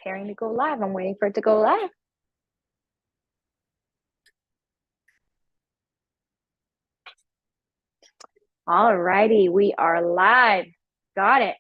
preparing to go live. I'm waiting for it to go live. All righty, we are live. Got it.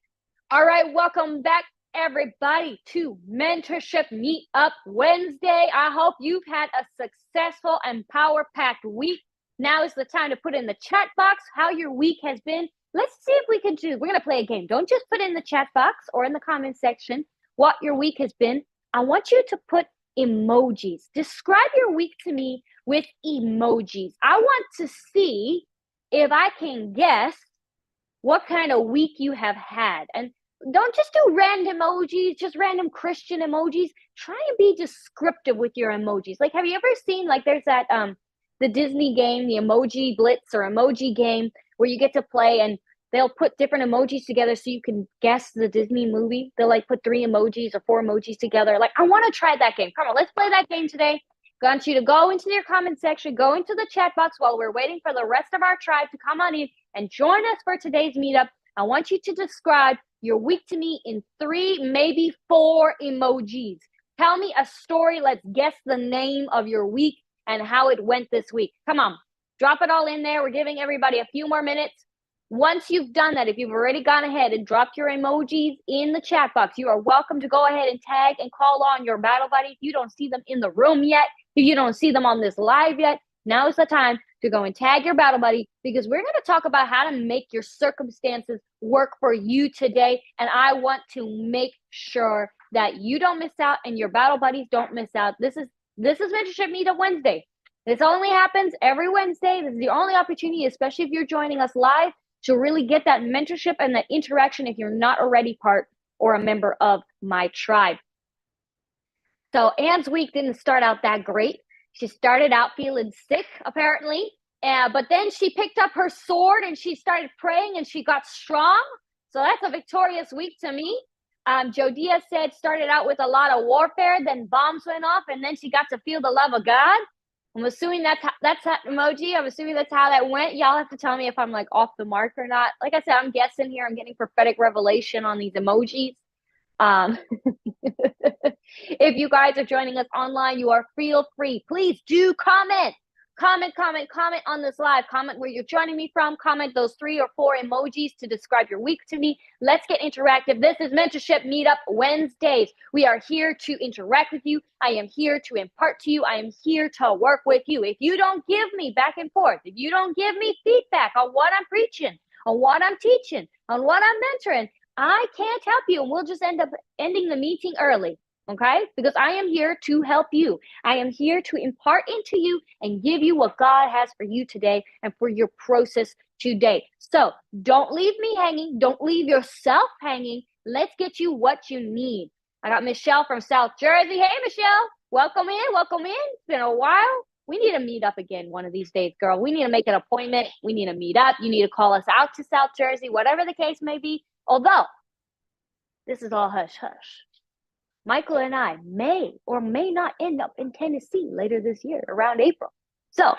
All right, welcome back, everybody, to Mentorship Meet-up Wednesday. I hope you've had a successful and power-packed week. Now is the time to put in the chat box how your week has been. Let's see if we can we're going to play a game. Don't just put in the chat box or in the comment section what your week has been. I want you to put emojis. Describe your week to me with emojis. I want to see if I can guess what kind of week you have had. And don't just do random emojis, just random Christian emojis. Try and be descriptive with your emojis. Like, have you ever seen, like, there's that, the Disney game, the Emoji Blitz or Emoji game, where you get to play and they'll put different emojis together so you can guess the Disney movie. They'll like put 3 emojis or 4 emojis together. Like, I want to try that game. Come on, let's play that game today. I want you to go into your comment section, go into the chat box while we're waiting for the rest of our tribe to come on in and join us for today's meetup. I want you to describe your week to me in 3, maybe 4 emojis. Tell me a story. Let's guess the name of your week and how it went this week. Come on, drop it all in there. We're giving everybody a few more minutes. Once you've done that, if you've already gone ahead and dropped your emojis in the chat box, you are welcome to go ahead and tag and call on your battle buddy. If you don't see them in the room yet, if you don't see them on this live yet, now is the time to go and tag your battle buddy, because we're going to talk about how to make your circumstances work for you today. And I want to make sure that you don't miss out and your battle buddies don't miss out. This is Mentorship Meetup Wednesday. This only happens every Wednesday. This is the only opportunity, especially if you're joining us live, to really get that mentorship and that interaction if you're not already part or a member of my tribe. So Anne's week didn't start out that great. She started out feeling sick, apparently, but then she picked up her sword and she started praying and she got strong. So that's a victorious week to me. Jodia said started out with a lot of warfare, then bombs went off, and then she got to feel the love of God. I'm assuming that's that emoji. I'm assuming that's how that went. Y'all have to tell me if I'm like off the mark or not. Like I said, I'm guessing here. I'm getting prophetic revelation on these emojis. If you guys are joining us online, you are feel free. Please do comment on this live. Comment where you're joining me from. Comment those 3 or 4 emojis to describe your week to me. Let's get interactive. This is Mentorship Meetup Wednesdays. We are here to interact with you. I am here to impart to you. I am here to work with you. If you don't give me back and forth, if you don't give me feedback on what I'm preaching, on what I'm teaching, on what I'm mentoring, I can't help you. And we'll just end up ending the meeting early. Okay? Because I am here to help you. I am here to impart into you and give you what God has for you today and for your process today. So don't leave me hanging. Don't leave yourself hanging. Let's get you what you need. I got Michelle from South Jersey. Hey, Michelle. Welcome in. Welcome in. It's been a while. We need to meet up again one of these days, girl. We need to make an appointment. We need to meet up. You need to call us out to South Jersey, whatever the case may be. Although, this is all hush-hush. Michael and I may or may not end up in Tennessee later this year, around April. So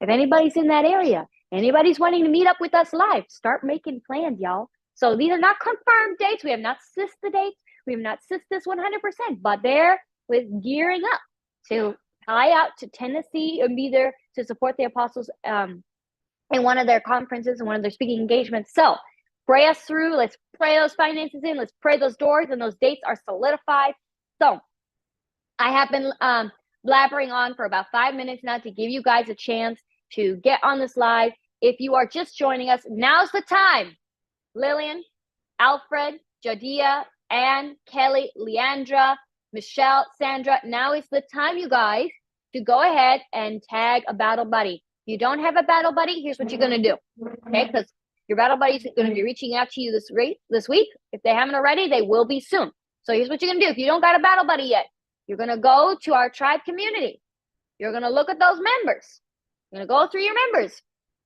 if anybody's in that area, anybody's wanting to meet up with us live, start making plans, y'all. So these are not confirmed dates. We have not sissed the dates. We have not sissed this 100%, but they're with gearing up to fly out to Tennessee and be there to support the apostles in one of their conferences and one of their speaking engagements. So pray us through. Let's pray those finances in. Let's pray those doors and those dates are solidified. So I have been blabbering on for about 5 minutes now to give you guys a chance to get on this live. If you are just joining us, now's the time. Lillian, Alfred, Jadia, Anne, Kelly, Leandra, Michelle, Sandra. Now is the time, you guys, to go ahead and tag a battle buddy. If you don't have a battle buddy, here's what you're going to do. Okay, because your battle buddy is going to be reaching out to you this week. If they haven't already, they will be soon. So here's what you're going to do. If you don't got a battle buddy yet, you're going to go to our tribe community. You're going to look at those members. You're going to go through your members.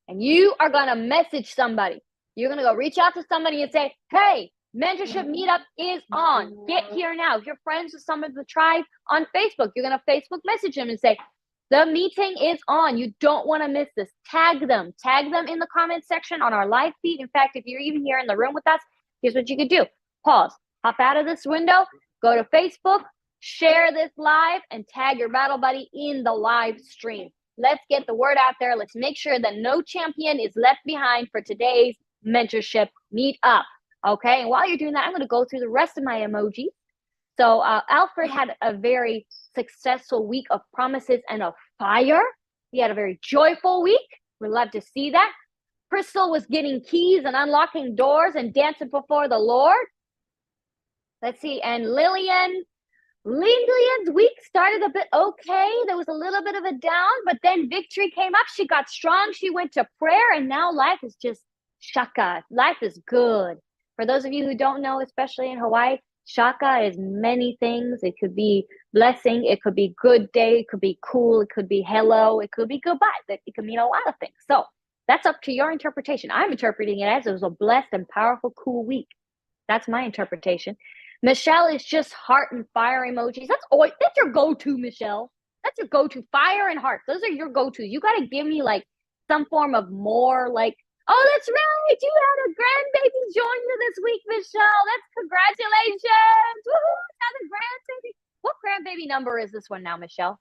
And you are going to message somebody. You're going to go reach out to somebody and say, hey, Mentorship Meetup is on. Get here now. If you're friends with some of the tribe on Facebook, you're going to Facebook message them and say, the meeting is on. You don't want to miss this. Tag them. Tag them in the comment section on our live feed. In fact, if you're even here in the room with us, here's what you could do. Pause. Hop out of this window. Go to Facebook, share this live, and tag your battle buddy in the live stream. Let's get the word out there. Let's make sure that no champion is left behind for today's mentorship meetup. Okay, and while you're doing that, I'm going to go through the rest of my emojis. So Alfred had a very successful week of promises and of fire. He had a very joyful week. We love to see that. Crystal was getting keys and unlocking doors and dancing before the Lord. Let's see. And Lillian's week started a bit okay. There was a little bit of a down, but then victory came up. She got strong. She went to prayer, and now life is just shaka. Life is good. For those of you who don't know, especially in Hawaii, shaka is many things. It could be blessing. It could be good day. It could be cool. It could be hello. It could be goodbye. It could mean a lot of things. So that's up to your interpretation. I'm interpreting it as it was a blessed and powerful, cool week. That's my interpretation. Michelle is just heart and fire emojis. That's your go-to, Michelle. That's your go-to. Fire and heart. Those are your go-tos. You got to give me like some form of more like, oh, that's right. You had a grandbaby join you this week, Michelle. That's congratulations. Woohoo, another grandbaby. What grandbaby number is this one now, Michelle?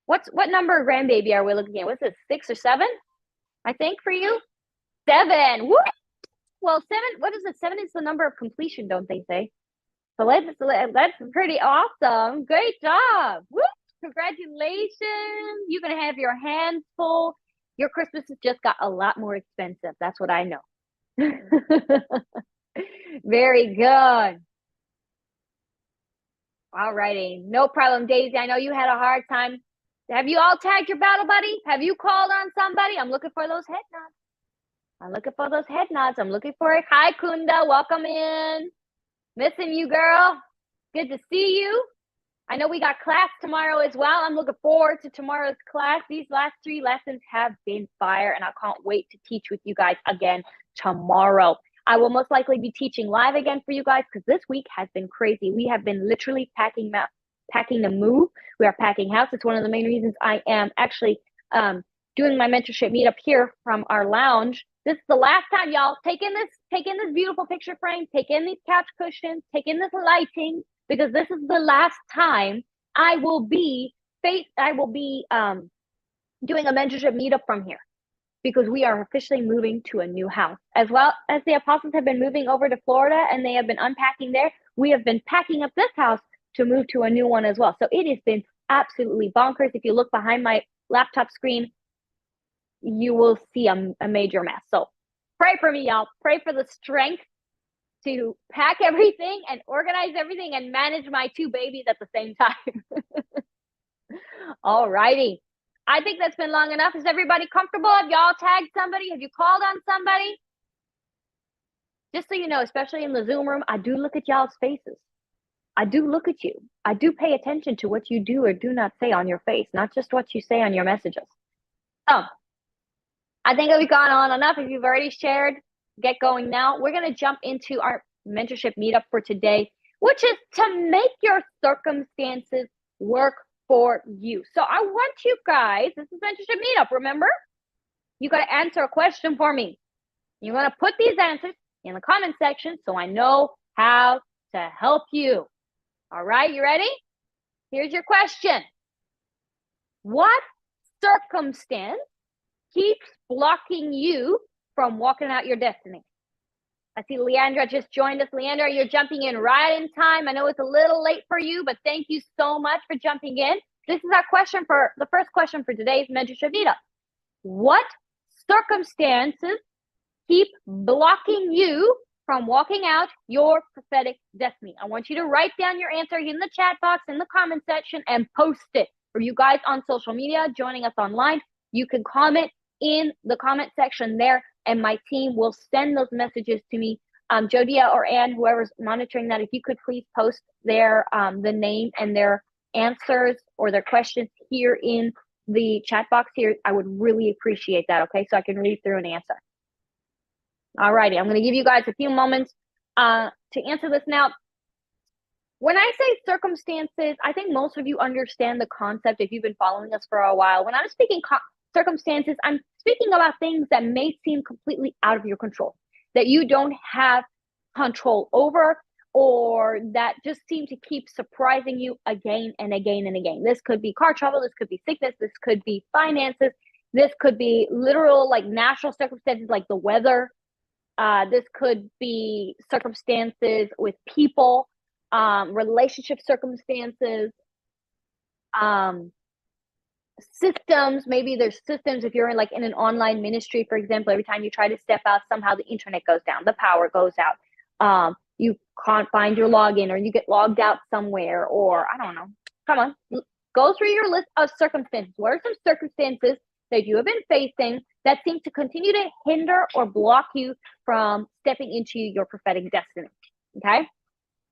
What number of grandbaby are we looking at? What's this, 6 or 7? I think for you? 7. Woo! Well, 7, what is it? 7 is the number of completion, don't they say? So that's pretty awesome. Great job. Woo! Congratulations. You're going to have your hands full. Your Christmas has just got a lot more expensive. That's what I know. Very good. All righty. No problem, Daisy. I know you had a hard time. Have you all tagged your battle buddy? Have you called on somebody? I'm looking for those head nods. I'm looking for those head nods. I'm looking for it. Hi, Kunda. Welcome in. Missing you, girl. Good to see you. I know we got class tomorrow as well. I'm looking forward to tomorrow's class. These last 3 lessons have been fire, and I can't wait to teach with you guys again tomorrow. I will most likely be teaching live again for you guys because this week has been crazy. We have been literally packing the move. We are packing house. It's one of the main reasons I am actually doing my mentorship meetup here from our lounge. This is the last time, y'all. Take in this beautiful picture frame. Take in these couch cushions. Take in this lighting, because this is the last time I will be doing a mentorship meetup from here, because we are officially moving to a new house. As well as the apostles have been moving over to Florida and they have been unpacking there, we have been packing up this house to move to a new one as well. So it has been absolutely bonkers. If you look behind my laptop screen, you will see a major mess. So pray for me, y'all. Pray for the strength to pack everything and organize everything and manage my 2 babies at the same time. All righty. I think that's been long enough. Is everybody comfortable? Have y'all tagged somebody? Have you called on somebody? Just so you know, especially in the Zoom room, I do look at y'all's faces. I do look at you. I do pay attention to what you do or do not say on your face, not just what you say on your messages. So I think we've gone on enough. If you've already shared, get going now. We're going to jump into our mentorship meetup for today, which is to make your circumstances work for you. So I want you guys, this is mentorship meetup, remember? You got to answer a question for me. You're going to put these answers in the comment section so I know how to help you. All right, you ready? Here's your question. What circumstance keeps blocking you from walking out your destiny? I see Leandra just joined us. Leandra, you're jumping in right in time. I know it's a little late for you, but thank you so much for jumping in. This is our question for the first question for today's mentorship meetup. What circumstances keep blocking you from walking out your prophetic destiny? I want you to write down your answer in the chat box, in the comment section, and post it. For you guys on social media, joining us online, you can comment in the comment section there, and my team will send those messages to me. Jodia or Anne, whoever's monitoring that, if you could please post their the name and their answers or their questions here in the chat box here, I would really appreciate that, okay? So I can read through and answer. All righty, I'm gonna give you guys a few moments to answer this now. When I say circumstances, I think most of you understand the concept if you've been following us for a while. When I'm speaking circumstances, I'm speaking about things that may seem completely out of your control, that you don't have control over, or that just seem to keep surprising you again and again and again. This could be car trouble, this could be sickness, this could be finances, this could be literal like natural circumstances like the weather. This could be circumstances with people, relationship circumstances, systems. Maybe there's systems if you're in like in an online ministry, for example. Every time you try to step out, somehow the internet goes down, the power goes out. You can't find your login, or you get logged out somewhere, or I don't know. Come on, go through your list of circumstances. What are some circumstances that you have been facing that seem to continue to hinder or block you from stepping into your prophetic destiny? Okay,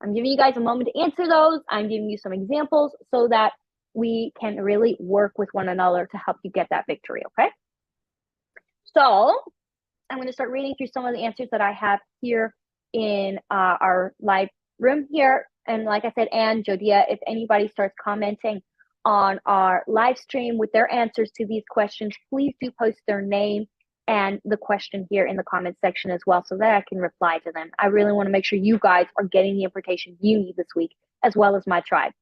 I'm giving you guys a moment to answer those. I'm giving you some examples so that we can really work with one another to help you get that victory. Okay, so I'm going to start reading through some of the answers that I have here in our live room here. And like I said, Anne, Jodia, if anybody starts commenting on our live stream with their answers to these questions, please do post their name and the question here in the comment section as well, so that I can reply to them. I really want to make sure you guys are getting the information you need this week, as well as my tribe.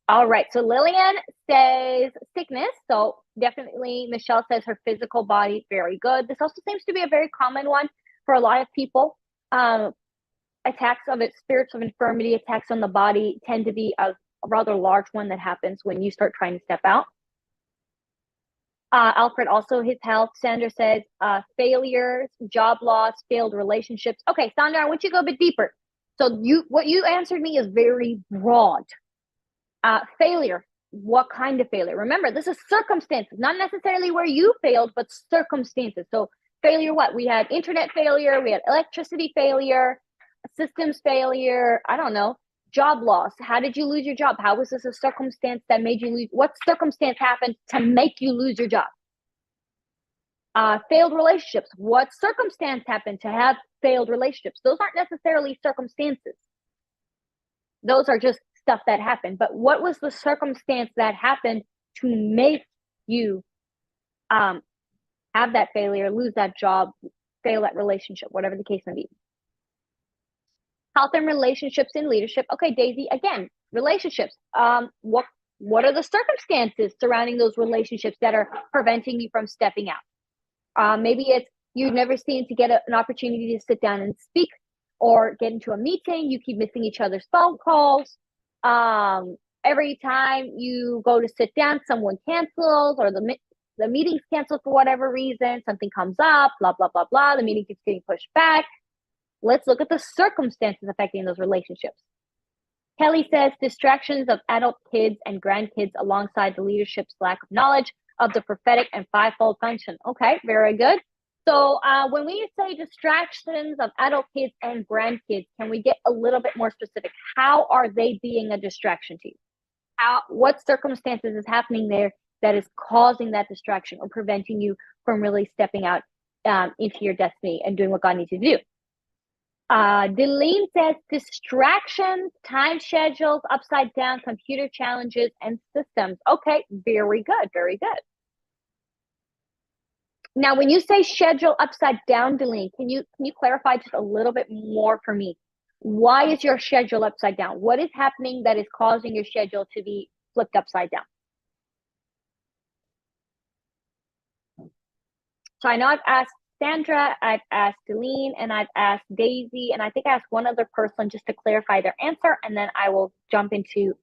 All right, so Lillian says sickness. So definitely Michelle says her physical body, very good. This also seems to be a very common one for a lot of people. Attacks of it, spirits of infirmity, attacks on the body tend to be a rather large one that happens when you start trying to step out. Alfred, also his health. Sandra says failures, job loss, failed relationships. Okay, Sandra, I want you to go a bit deeper. So what you answered me is very broad. Failure, what kind of failure? Remember, this is circumstances, not necessarily where you failed, but circumstances. So failure, what? We had internet failure, we had electricity failure, systems failure, I don't know, job loss. How did you lose your job? How was this a circumstance that made you lose? What circumstance happened to make you lose your job? Failed relationships. What circumstance happened to have failed relationships? Those aren't necessarily circumstances. Those are just stuff that happened. But what was the circumstance that happened to make you have that failure, lose that job, fail that relationship, whatever the case may be? Health and relationships in leadership. Okay, Daisy, again, relationships. What are the circumstances surrounding those relationships that are preventing you from stepping out? Maybe it's you never seem to get an opportunity to sit down and speak or get into a meeting. You keep missing each other's phone calls. Every time you go to sit down, someone cancels, or the meeting's canceled for whatever reason. Something comes up, blah, blah, blah, blah. The meeting keeps getting pushed back. Let's look at the circumstances affecting those relationships. Kelly says distractions of adult kids and grandkids alongside the leadership's lack of knowledge of the prophetic and fivefold function. Okay, very good. So when we say distractions of adult kids and grandkids, can we get a little bit more specific? How are they being a distraction to you? What circumstances is happening there that is causing that distraction or preventing you from really stepping out into your destiny and doing what God needs you to do? Delene says distractions, time schedules, upside down, computer challenges, and systems. Okay, very good, very good. Now, when you say schedule upside down, Delene, can you clarify just a little bit more for me? Why is your schedule upside down? What is happening that is causing your schedule to be flipped upside down? So I know I've asked Sandra, I've asked Delene, and I've asked Daisy, and I think I asked one other person just to clarify their answer, and then I will jump into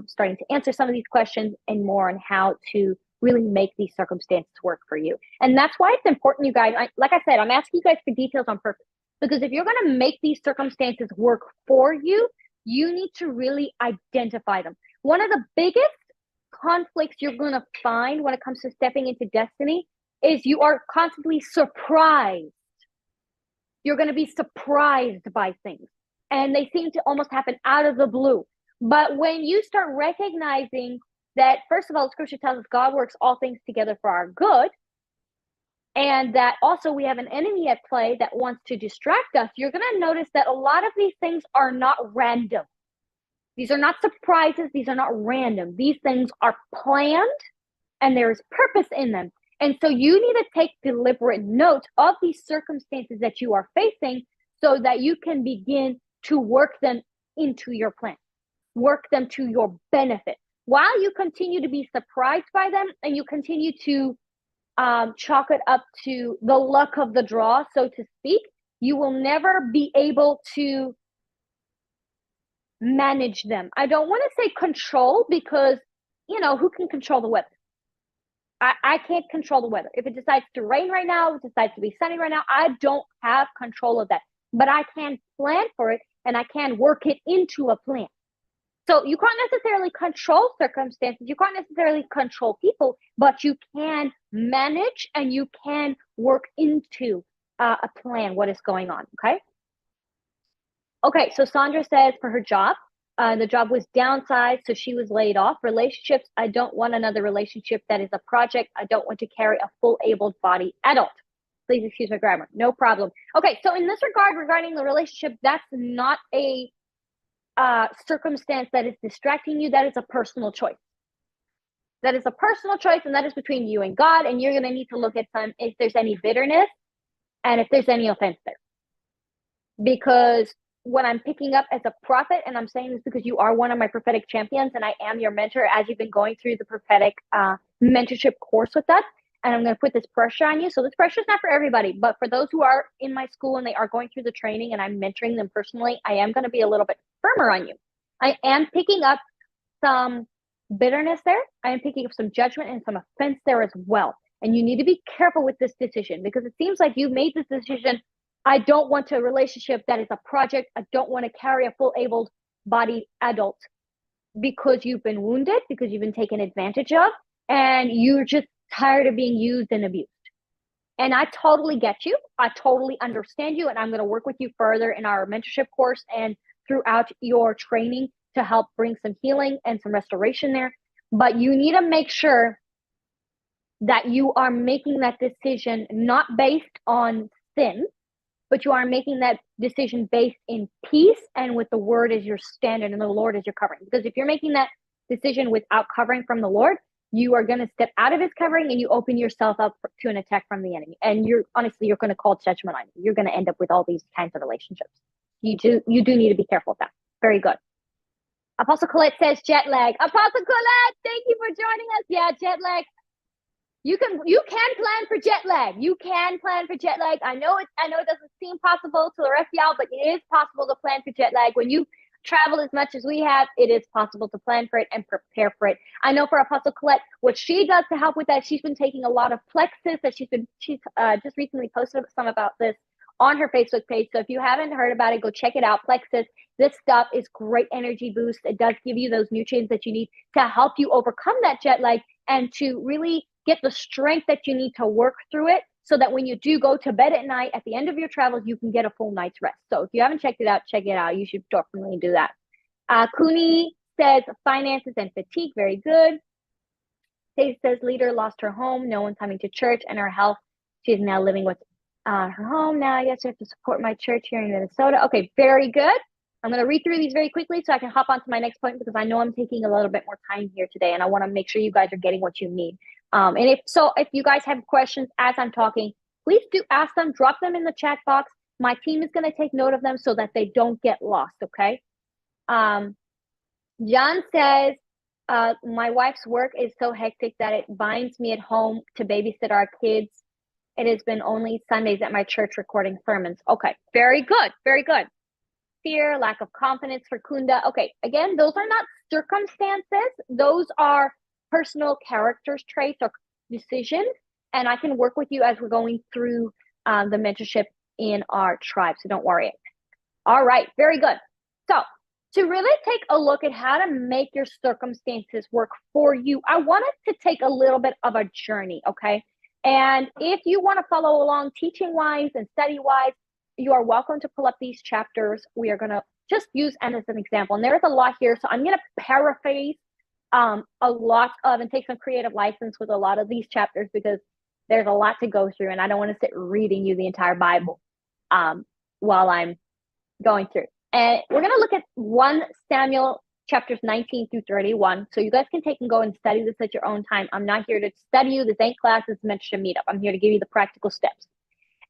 starting to answer some of these questions and more on how to really make these circumstances work for you. And that's why it's important, you guys. Like I said, I'm asking you guys for details on purpose, because if you're going to make these circumstances work for you, you need to really identify them. One of the biggest conflicts you're going to find when it comes to stepping into destiny is you are constantly surprised. You're going to be surprised by things, and they seem to almost happen out of the blue. But when you start recognizing that, first of all, Scripture tells us God works all things together for our good, and that also we have an enemy at play that wants to distract us, you're going to notice that a lot of these things are not random. These are not surprises. These are not random. These things are planned, and there is purpose in them. And so you need to take deliberate note of these circumstances that you are facing so that you can begin to work them into your plan, work them to your benefit, while you continue to be surprised by them and you continue to chalk it up to the luck of the draw, so to speak. You will never be able to manage them. I don't want to say control, because, who can control the weather? I can't control the weather. If it decides to rain right now, if it decides to be sunny right now, I don't have control of that. But I can plan for it, and I can work it into a plan. So you can't necessarily control circumstances. You can't necessarily control people, but you can manage and you can work into a plan what is going on, okay? Okay, so Sandra says for her job, the job was downsized, so she was laid off. Relationships, I don't want another relationship that is a project. I don't want to carry a full able-bodied adult. Please excuse my grammar. No problem. Okay, so in this regard, regarding the relationship, that's not a circumstance that is distracting you. That is a personal choice. That is a personal choice, and that is between you and God, and you're going to need to look at if there's any bitterness and if there's any offense there. Because what I'm picking up as a prophet, and I'm saying this because you are one of my prophetic champions, and I am your mentor as you've been going through the prophetic mentorship course with us, and I'm going to put this pressure on you. So this pressure is not for everybody, but for those who are in my school and they are going through the training and I'm mentoring them personally, I am going to be a little bit firmer on you. I am picking up some bitterness there. I am picking up some judgment and some offense there as well. And you need to be careful with this decision, because it seems like you've made this decision. I don't want a relationship that is a project. I don't want to carry a full able-bodied adult, because you've been wounded, because you've been taken advantage of, and you're just tired of being used and abused. And I totally get you. I totally understand you. And I'm going to work with you further in our mentorship course and throughout your training to help bring some healing and some restoration there. But you need to make sure that you are making that decision not based on sin, but you are making that decision based in peace and with the word as your standard and the Lord as your covering. Because if you're making that decision without covering from the Lord, you are going to step out of his covering and you open yourself up to an attack from the enemy. And you're going to call judgment on you. You're going to end up with all these kinds of relationships. You do need to be careful of that. Very good. Apostle Colette says jet lag. Apostle Colette, thank you for joining us. Yeah, jet lag. You can plan for jet lag. You can plan for jet lag. I know it doesn't seem possible to the rest of y'all, but it is possible to plan for jet lag. When you travel as much as we have, it is possible to plan for it and prepare for it. I know for Apostle Colette, what she does to help with that, she's been taking a lot of plexus that she's just recently posted some about this on her Facebook page. So if you haven't heard about it, go check it out. Plexus. This stuff is great energy boost. It does give you those nutrients that you need to help you overcome that jet lag and to really get the strength that you need to work through it, so that when you do go to bed at night, at the end of your travels, you can get a full night's rest. So if you haven't checked it out, check it out. You should definitely do that. Cooney says finances and fatigue. Very good. Stacey says leader lost her home. No one's coming to church, and her health. She's now living with her home. Now I guess I have to support my church here in Minnesota. Okay, very good. I'm going to read through these very quickly so I can hop on to my next point, because I know I'm taking a little bit more time here today, and I want to make sure you guys are getting what you need. And if you guys have questions as I'm talking, please do ask them, drop them in the chat box. My team is going to take note of them so that they don't get lost, okay? John says, my wife's work is so hectic that it binds me at home to babysit our kids. It has been only Sundays at my church recording sermons. Okay, very good, very good. Fear, lack of confidence for Kunda. Okay, again, those are not circumstances. Those are personal character traits or decisions, and I can work with you as we're going through the mentorship in our tribe, so don't worry. All right, very good. So to really take a look at how to make your circumstances work for you, I wanted to take a little bit of a journey, okay? And if you want to follow along teaching-wise and study-wise, you are welcome to pull up these chapters. We are going to just use as an example, and there's a lot here, so I'm going to paraphrase a lot of and take some creative license with a lot of these chapters, because there's a lot to go through and I don't want to sit reading you the entire Bible while I'm going through. And we're going to look at 1 Samuel chapters 19 through 31. So you guys can take and go and study this at your own time. I'm not here to study you. This ain't class. It's Mentorship Meetup. I'm here to give you the practical steps.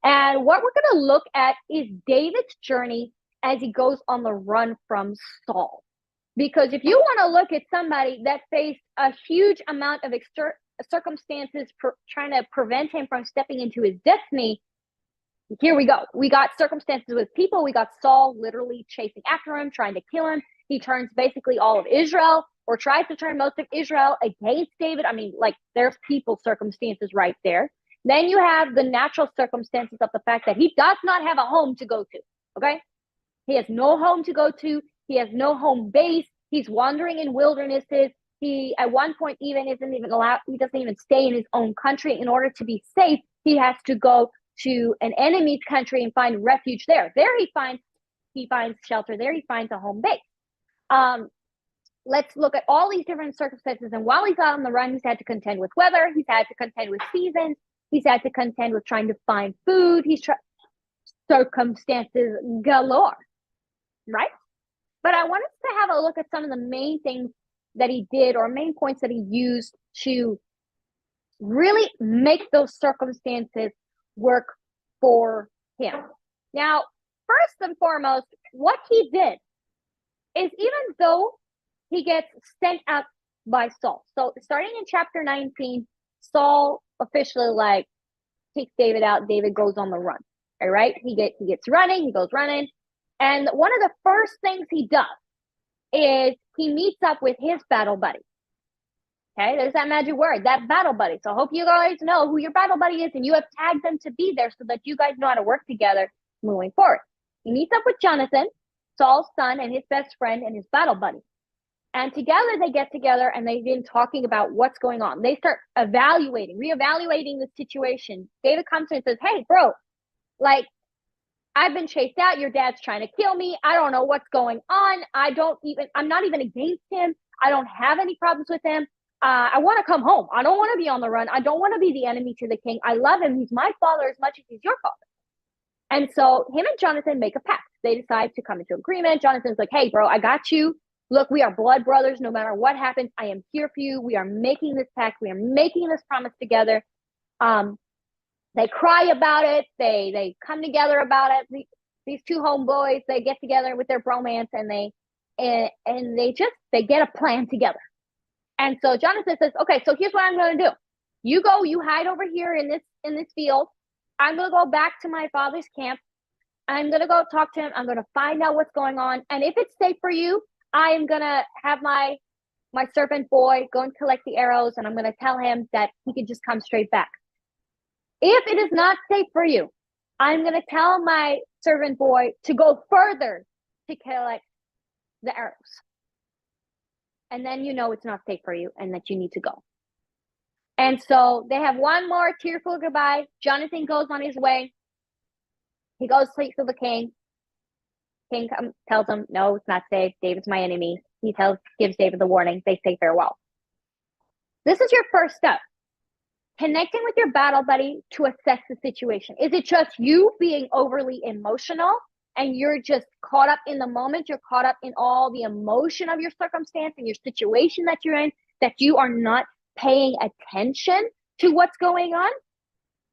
And what we're going to look at is David's journey as he goes on the run from Saul. Because if you want to look at somebody that faced a huge amount of circumstances trying to prevent him from stepping into his destiny, here we go. We got circumstances with people. We got Saul literally chasing after him, trying to kill him. He turns basically all of Israel, or tries to turn most of Israel against David. I mean, like, there's people circumstances right there. Then you have the natural circumstances of the fact that he does not have a home to go to, okay? He has no home to go to. He has no home base. He's wandering in wildernesses. He, at one point, even isn't even allowed, he doesn't even stay in his own country. In order to be safe, he has to go to an enemy's country and find refuge there. There he finds shelter. There he finds a home base. Let's look at all these different circumstances. And while he's out on the run, he's had to contend with weather. He's had to contend with seasons. He's had to contend with trying to find food. Circumstances galore, right? But I wanted to have a look at some of the main things that he did, or main points that he used to really make those circumstances work for him. Now, first and foremost, what he did is, even though he gets sent out by Saul. So starting in chapter 19, Saul officially takes David out. David goes on the run. All right. He gets running. He goes running. And one of the first things he does is he meets up with his battle buddy. Okay, there's that magic word, that battle buddy. So I hope you guys know who your battle buddy is, and you have tagged them to be there so that you guys know how to work together moving forward. He meets up with Jonathan, Saul's son, and his best friend and his battle buddy. And together they get together and they begin talking about what's going on. They start reevaluating the situation. David comes in and says, hey, bro, I've been chased out. Your dad's trying to kill me. I don't know what's going on. I'm not even against him. I don't have any problems with him. I want to come home. I don't want to be on the run. I don't want to be the enemy to the king. I love him. He's my father as much as he's your father. And so him and Jonathan make a pact. They decide to come into agreement. Jonathan's like, hey, bro, I got you. Look, we are blood brothers. No matter what happens, I am here for you. We are making this pact. We are making this promise together. They cry about it. They come together about it. These two homeboys, they get together with their bromance, and they get a plan together. And so Jonathan says, okay, so here's what I'm going to do. You go, you hide over here in this field. I'm going to go back to my father's camp. I'm going to go talk to him. I'm going to find out what's going on. And if it's safe for you, I am going to have my servant boy go and collect the arrows, and I'm going to tell him that he can just come straight back. If it is not safe for you, I'm going to tell my servant boy to go further to collect the arrows. And then you know it's not safe for you and that you need to go. And so they have one more tearful goodbye. Jonathan goes on his way. He goes straight to the king. King tells him, no, it's not safe. David's my enemy. He gives David the warning. They say farewell. This is your first step. Connecting with your battle buddy to assess the situation. Is it just you being overly emotional and you're just caught up in the moment? You're caught up in all the emotion of your circumstance and your situation that you're in, that you are not paying attention to what's going on?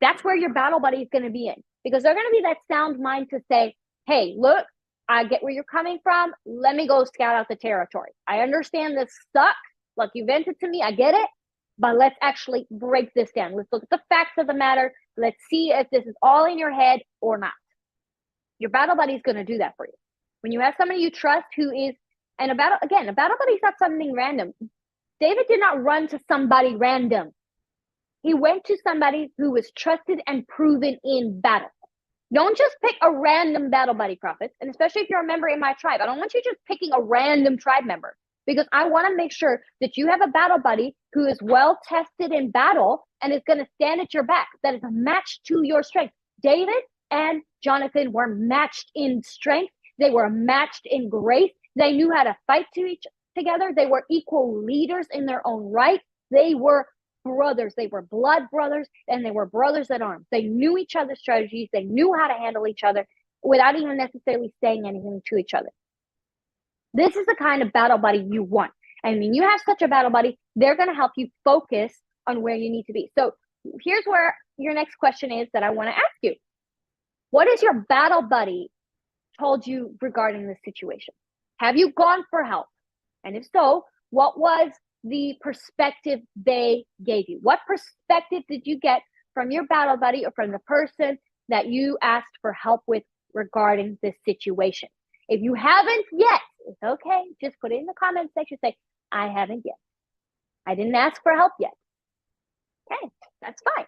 That's where your battle buddy is going to be in, because they're going to be that sound mind to say, hey, look, I get where you're coming from. Let me go scout out the territory. I understand this sucks. Look, you vented to me. I get it. But let's actually break this down. Let's look at the facts of the matter. Let's see if this is all in your head or not. Your battle buddy is going to do that for you. When you have somebody you trust who is, and a battle buddy is not something random. David did not run to somebody random. He went to somebody who was trusted and proven in battle. Don't just pick a random battle buddy, prophets, and especially if you're a member in my tribe. I don't want you just picking a random tribe member, because I want to make sure that you have a battle buddy who is well tested in battle and is going to stand at your back, that is a match to your strength. David and Jonathan were matched in strength. They were matched in grace. They knew how to fight together. They were equal leaders in their own right. They were brothers. They were blood brothers, and they were brothers at arms. They knew each other's strategies. They knew how to handle each other without even necessarily saying anything to each other. This is the kind of battle buddy you want. And when you have such a battle buddy, they're going to help you focus on where you need to be. So here's where your next question is that I want to ask you. What is your battle buddy told you regarding this situation? Have you gone for help? And if so, what was the perspective they gave you? What perspective did you get from your battle buddy or from the person that you asked for help with regarding this situation? If you haven't yet, it's okay. Just put it in the comment section. Say, I haven't yet. I didn't ask for help yet. Okay, that's fine.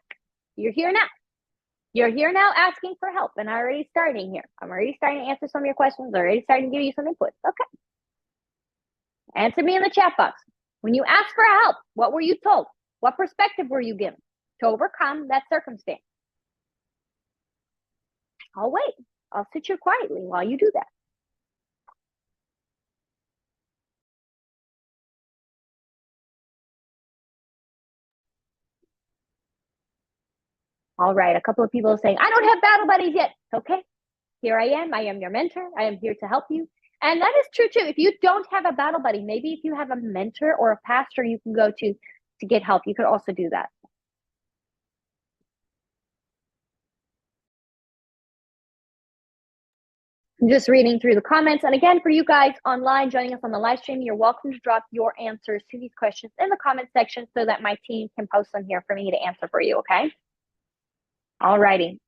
You're here now. You're here now asking for help, and I'm already starting here. I'm already starting to answer some of your questions. I'm already starting to give you some input. Okay. Answer me in the chat box. When you asked for help, what were you told? What perspective were you given to overcome that circumstance? I'll wait. I'll sit here quietly while you do that. All right, a couple of people are saying, I don't have battle buddies yet. Okay, here I am. I am your mentor. I am here to help you. And that is true too. If you don't have a battle buddy, maybe if you have a mentor or a pastor you can go to get help, you could also do that. I'm just reading through the comments. And again, for you guys online joining us on the live stream, you're welcome to drop your answers to these questions in the comment section so that my team can post them here for me to answer for you, okay? All righty.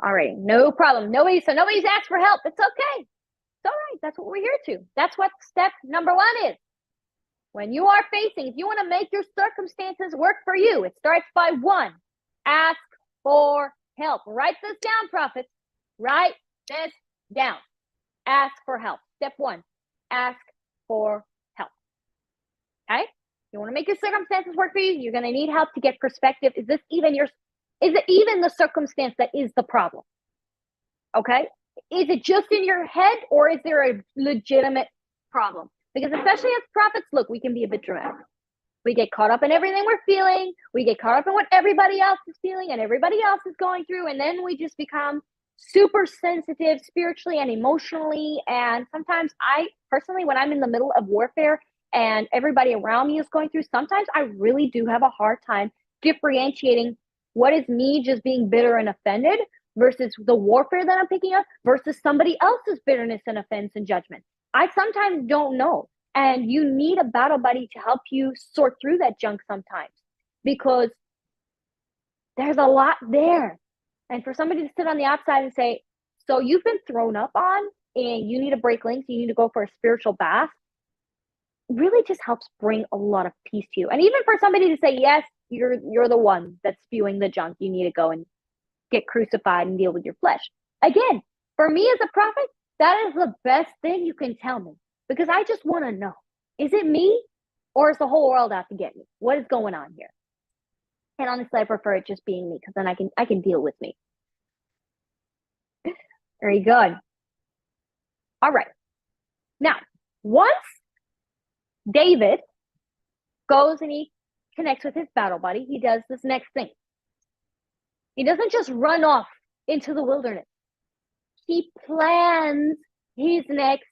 All right, no problem. Nobody's asked for help. It's okay. It's all right. That's what we're here to. That's what step number 1 is. When you are facing, if you want to make your circumstances work for you, it starts by 1, ask for help. Write this down, prophets. Write this down. Ask for help. Step 1, ask for help. Okay? You want to make your circumstances work for you, you're going to need help to get perspective. Is it even the circumstance that is the problem? Okay? Is it just in your head, or is there a legitimate problem? Because especially as prophets, look, we can be a bit dramatic. We get caught up in everything we're feeling. We get caught up in what everybody else is feeling and everybody else is going through. And then we just become super sensitive spiritually and emotionally. And sometimes I personally, when I'm in the middle of warfare and everybody around me is going through, sometimes I really do have a hard time differentiating what is me just being bitter and offended versus the warfare that I'm picking up versus somebody else's bitterness and offense and judgment. I sometimes don't know. And you need a battle buddy to help you sort through that junk sometimes, because there's a lot there. And for somebody to sit on the outside and say, so you've been thrown up on and you need to break links, you need to go for a spiritual bath, really just helps bring a lot of peace to you. And even for somebody to say, yes, you're the one that's spewing the junk, you need to go and get crucified and deal with your flesh. Again, for me as a prophet, that is the best thing you can tell me, because I just want to know, is it me or is the whole world out to get me? What is going on here? And honestly, I prefer it just being me, because then I can deal with me. Very good. All right. Now, once David goes and he connects with his battle buddy, he does this next thing. He doesn't just run off into the wilderness. He plans his next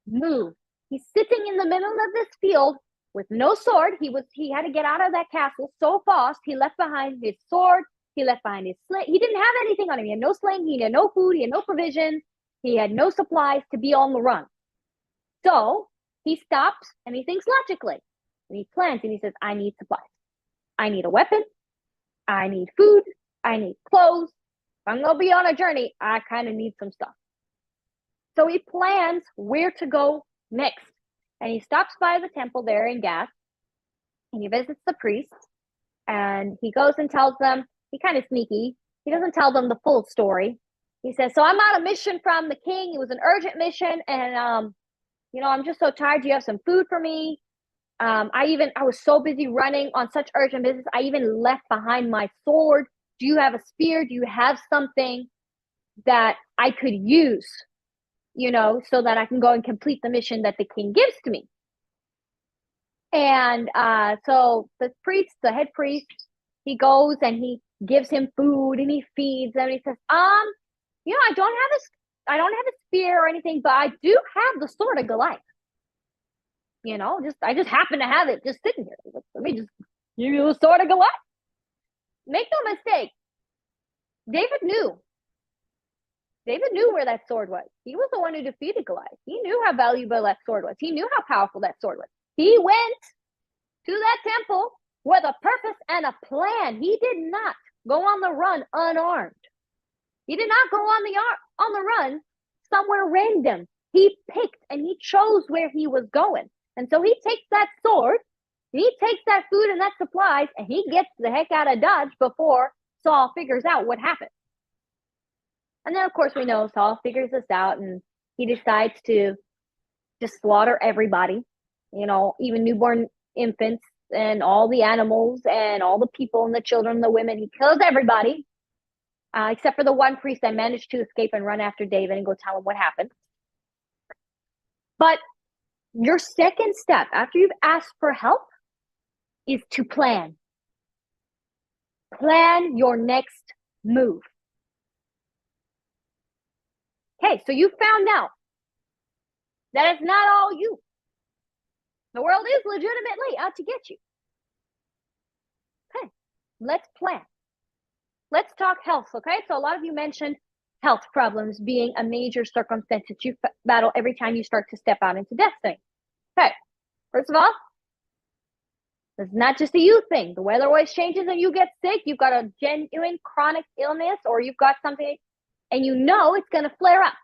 move. He's sitting in the middle of this field with no sword. He had to get out of that castle so fast. He left behind his sword. He left behind his sling. He didn't have anything on him. He had no sling. He had no food. He had no provisions. He had no supplies to be on the run. So he stops and he thinks logically. And he plans and he says, I need supplies. I need a weapon. I need food. I need clothes. If I'm going to be on a journey, I kind of need some stuff. So he plans where to go next. And he stops by the temple there in Gath. And he visits the priests. And he goes and tells them, he's kind of sneaky. He doesn't tell them the full story. He says, so I'm on a mission from the king. It was an urgent mission. And, I'm just so tired. Do you have some food for me? I was so busy running on such urgent business. I even left behind my sword. Do you have a spear? Do you have something that I could use, so that I can go and complete the mission that the king gives to me? And so the head priest, he goes and he gives him food and he feeds him. And he says, I don't have a spear or anything, but I do have the sword of Goliath. I just happen to have it just sitting here. Let me just give you the sword of Goliath. Make no mistake, David knew David knew where that sword was. He was the one who defeated Goliath. He knew how valuable that sword was. He knew how powerful that sword was. He went to that temple with a purpose and a plan. He did not go on the run unarmed. He did not go on the run somewhere random. He picked and he chose where he was going. And so he takes that sword, he takes that food and that supplies, and he gets the heck out of Dodge before Saul figures out what happened. And then, of course, we know Saul figures this out, and he decides to just slaughter everybody, even newborn infants and all the animals and all the people and the children and the women. He kills everybody, except for the one priest that managed to escape and run after David and go tell him what happened. But your second step after you've asked for help is to plan. Plan your next move. Okay, so you found out that it's not all you. The world is legitimately out to get you. Okay, let's plan. Let's talk health, okay? So a lot of you mentioned health problems being a major circumstance that you battle every time you start to step out into destiny. Okay, first of all, it's not just a you thing. The weather always changes and you get sick. You've got a genuine chronic illness, or you've got something and you know it's going to flare up.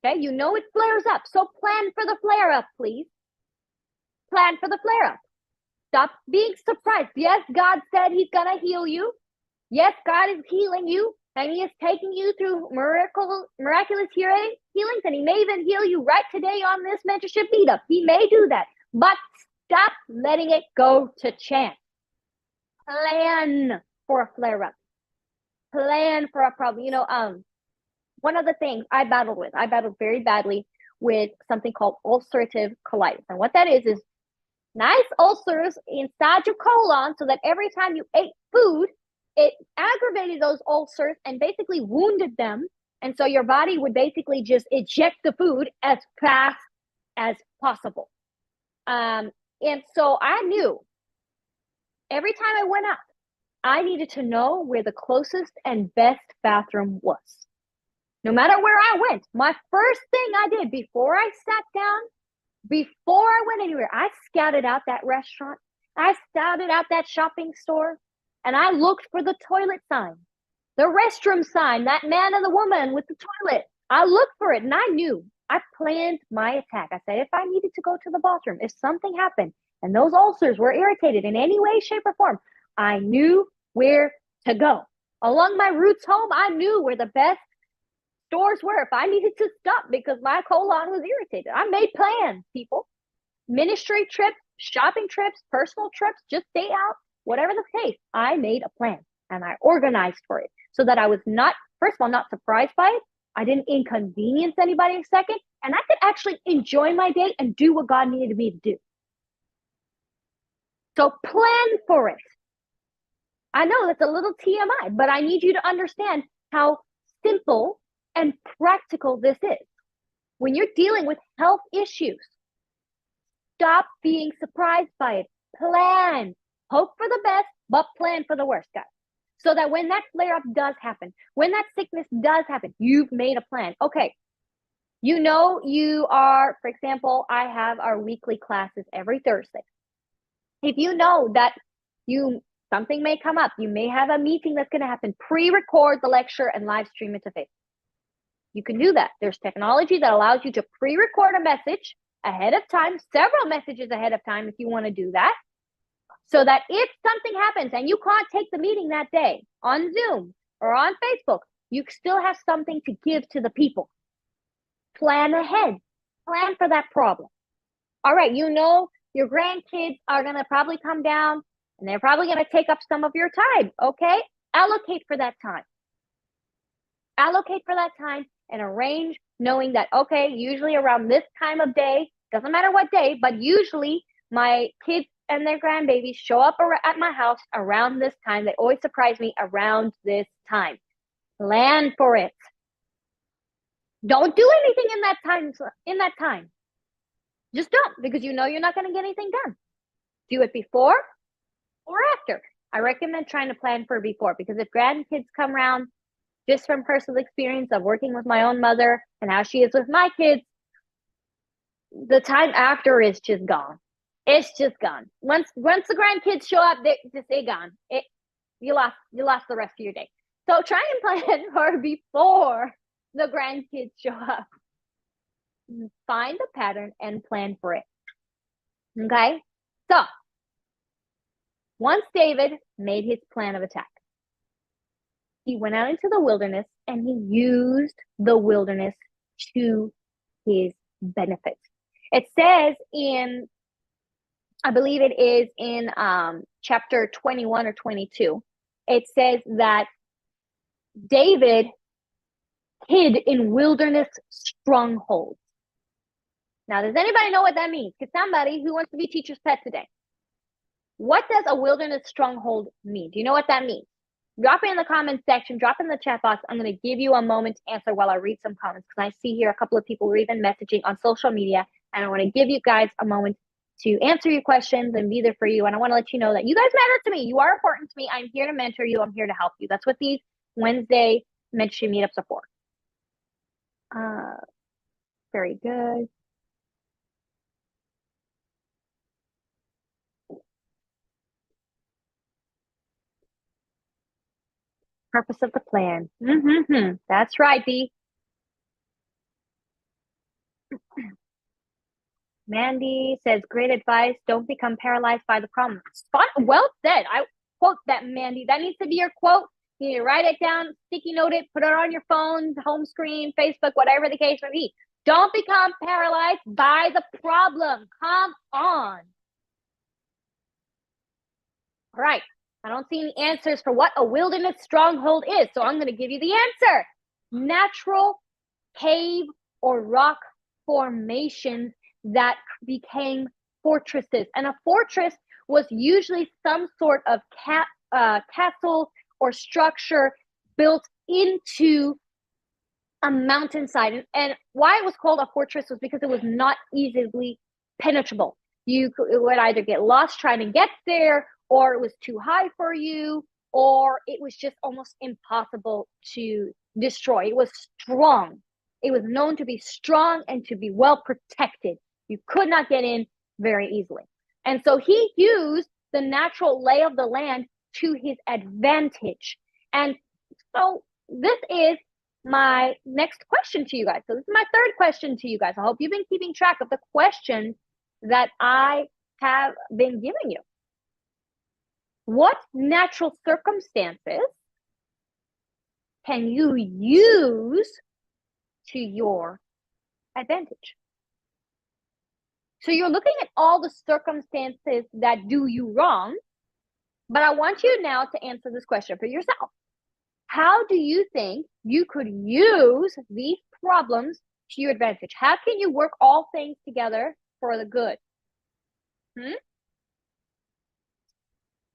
Okay, you know it flares up. So plan for the flare up, please. Plan for the flare up. Stop being surprised. Yes, God said he's going to heal you. Yes, God is healing you, and he is taking you through miraculous healings, and he may even heal you right today on this mentorship meetup. He may do that, but stop letting it go to chance. Plan for a flare-up. Plan for a problem. One of the things I battled very badly with something called ulcerative colitis. And what that is nice ulcers inside your colon, so that every time you ate food, it aggravated those ulcers and basically wounded them. And so your body would basically just eject the food as fast as possible. And so I knew every time I went out, I needed to know where the closest and best bathroom was. No matter where I went, my first thing I did before I sat down, before I went anywhere, I scouted out that restaurant. I scouted out that shopping store. And I looked for the toilet sign, the restroom sign, that man and the woman with the toilet. I looked for it, and I knew. I planned my attack. I said, if I needed to go to the bathroom, if something happened, and those ulcers were irritated in any way, shape, or form, I knew where to go. Along my routes home, I knew where the best stores were if I needed to stop because my colon was irritated. I made plans, people. Ministry trips, shopping trips, personal trips, just stay out. Whatever the case, I made a plan and I organized for it so that I was not, first of all, not surprised by it. I didn't inconvenience anybody in a second, and I could actually enjoy my day and do what God needed me to do. So plan for it. I know that's a little TMI, but I need you to understand how simple and practical this is. When you're dealing with health issues, stop being surprised by it. Plan. Hope for the best, but plan for the worst, guys. So that when that flare-up does happen, when that sickness does happen, you've made a plan. Okay, you are, for example, I have our weekly classes every Thursday. If you know that something may come up, you may have a meeting that's going to happen, pre-record the lecture and live stream it to Facebook. You can do that. There's technology that allows you to pre-record a message ahead of time, several messages ahead of time if you want to do that. So that if something happens and you can't take the meeting that day on Zoom or on Facebook, you still have something to give to the people. Plan ahead. Plan for that problem. All right, your grandkids are going to probably come down and they're probably going to take up some of your time, okay? Allocate for that time. Allocate for that time and arrange knowing that, okay, usually around this time of day, doesn't matter what day, but usually my kids and their grandbabies show up at my house around this time. They always surprise me around this time. Plan for it. Don't do anything in that time. Just don't, because you're not going to get anything done. Do it before or after. I recommend trying to plan for before, because if grandkids come around just from personal experience of working with my own mother and how she is with my kids, the time after is just gone. It's just gone. Once the grandkids show up, they're gone. You lost the rest of your day. So try and plan for before the grandkids show up. Find the pattern and plan for it. Okay? So once David made his plan of attack, he went out into the wilderness and he used the wilderness to his benefit. It says in, I believe it is in chapter 21 or 22, it says that David hid in wilderness strongholds. Now, does anybody know what that means? Because somebody who wants to be teacher's pet today. What does a wilderness stronghold mean? Do you know what that means? Drop it in the comment section, drop it in the chat box. I'm going to give you a moment to answer while I read some comments, because I see here a couple of people were even messaging on social media, and I want to give you guys a moment to answer your questions and be there for you. And I want to let you know that you guys matter to me. You are important to me. I'm here to mentor you. I'm here to help you. That's what these Wednesday mentorship meetups are for. Very good. Purpose of the plan. That's right, Dee. Mandy says, great advice. Don't become paralyzed by the problem. Well said. I quote that, Mandy. That needs to be your quote. You need to write it down, sticky note it, put it on your phone, home screen, Facebook, whatever the case may be. Don't become paralyzed by the problem. Come on. All right. I don't see any answers for what a wilderness stronghold is, so I'm going to give you the answer. Natural cave or rock formations that became fortresses. And a fortress was usually some sort of castle or structure built into a mountainside. And why it was called a fortress was because it was not easily penetrable. You would either get lost trying to get there, or it was too high for you, or it was just almost impossible to destroy. It was strong. It was known to be strong and to be well protected. You could not get in very easily. And so he used the natural lay of the land to his advantage. And so this is my next question to you guys. So this is my third question to you guys. I hope you've been keeping track of the questions that I have been giving you. What natural circumstances can you use to your advantage? So you're looking at all the circumstances that do you wrong, but I want you now to answer this question for yourself. How do you think you could use these problems to your advantage? How can you work all things together for the good?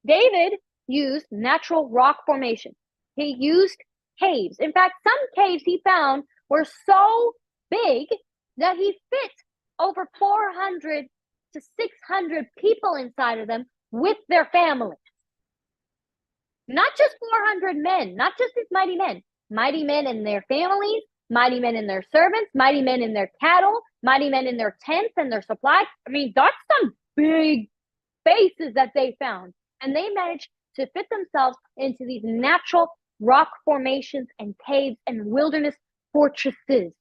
David used natural rock formation. He used caves. In fact, some caves he found were so big that he fit over 400 to 600 people inside of them with their families. Not just 400 men, not just these mighty men and their families, mighty men and their servants, mighty men and their cattle, mighty men in their tents and their supplies. I mean, that's some big spaces that they found. And they managed to fit themselves into these natural rock formations and caves and wilderness fortresses.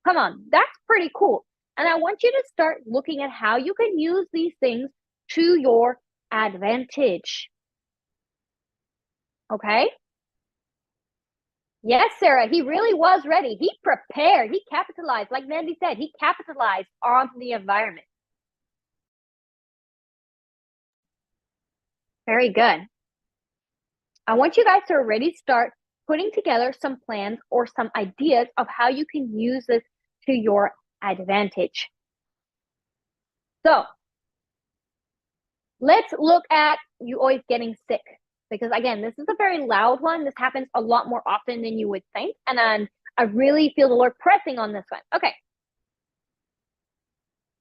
Come on, that's pretty cool. And I want you to start looking at how you can use these things to your advantage. Okay? Yes, Sarah, he really was ready. He prepared. He capitalized. Like Mandy said, he capitalized on the environment. Very good. I want you guys to already start putting together some plans or some ideas of how you can use this to your advantage. So let's look at you always getting sick. Because again, this is a very loud one. This happens a lot more often than you would think. And I really feel the Lord pressing on this one. Okay.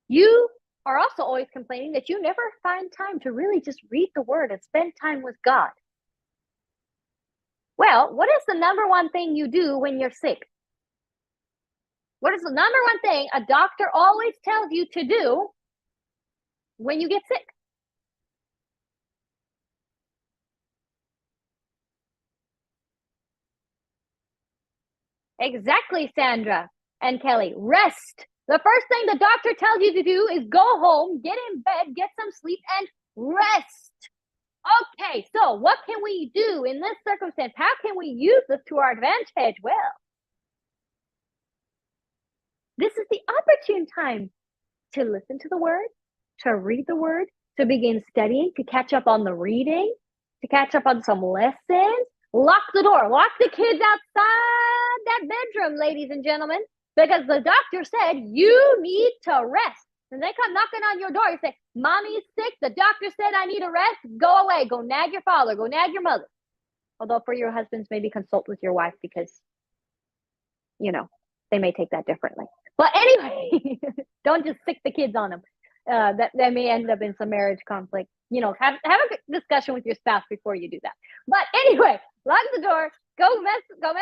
You are also always complaining that you never find time to really just read the word and spend time with God. Well, what is the number one thing you do when you're sick? What is the number one thing a doctor always tells you to do when you get sick? Exactly, Sandra and Kelly. Rest. The first thing the doctor tells you to do is go home, get in bed, get some sleep, and rest. Okay, so what can we do in this circumstance? How can we use this to our advantage? Well, this is the opportune time to listen to the word, to read the word, to begin studying, to catch up on the reading, to catch up on some lessons. Lock the door, lock the kids outside that bedroom, ladies and gentlemen, because the doctor said you need to rest. And they come knocking on your door, you say, Mommy's sick, the doctor said I need a rest, go away, go nag your father, go nag your mother. Although for your husbands, maybe consult with your wife because, you know, they may take that differently. But anyway, don't just stick the kids on them. That may end up in some marriage conflict. You know, have a discussion with your spouse before you do that. But anyway, lock the door, go mess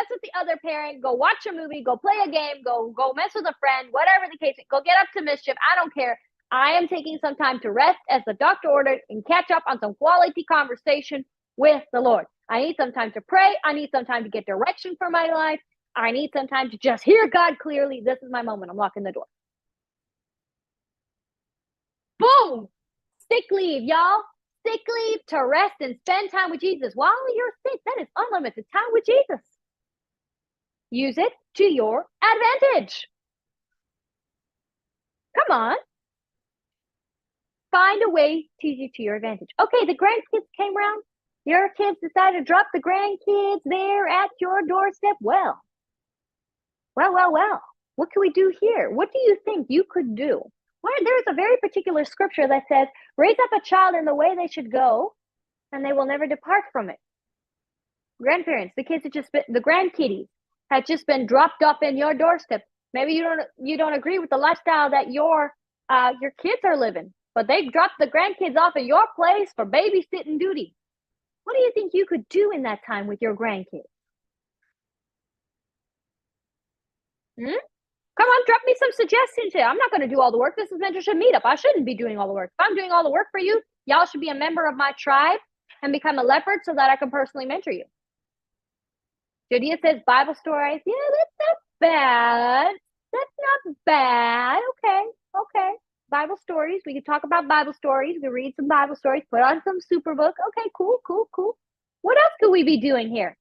with the other parent, go watch a movie, go play a game, go mess with a friend, whatever the case, go get up to mischief. I don't care. I am taking some time to rest as the doctor ordered and catch up on some quality conversation with the Lord. I need some time to pray. I need some time to get direction for my life. I need some time to just hear God clearly. This is my moment. I'm locking the door. Boom! Sick leave, y'all. Sick leave to rest and spend time with Jesus. While you're sick, that is unlimited time with Jesus. Use it to your advantage. Come on. Find a way to use it to your advantage. Okay, the grandkids came around. Your kids decided to drop the grandkids there at your doorstep. Well. What can we do here? What do you think you could do? Well, there's a very particular scripture that says, raise up a child in the way they should go, and they will never depart from it. Grandparents, the kids the grandkiddies had just been dropped off in your doorstep. Maybe you don't agree with the lifestyle that your kids are living, but they dropped the grandkids off at your place for babysitting duty. What do you think you could do in that time with your grandkids? Come on, drop me some suggestions here. I'm not going to do all the work. This is Mentorship Meetup. I shouldn't be doing all the work. If I'm doing all the work for you, y'all should be a member of my tribe and become a leopard so that I can personally mentor you. Judea says Bible stories. Yeah, that's not bad. That's not bad. Okay. Bible stories. We can talk about Bible stories. We can read some Bible stories. Put on some Superbook. Okay, cool. What else could we be doing here?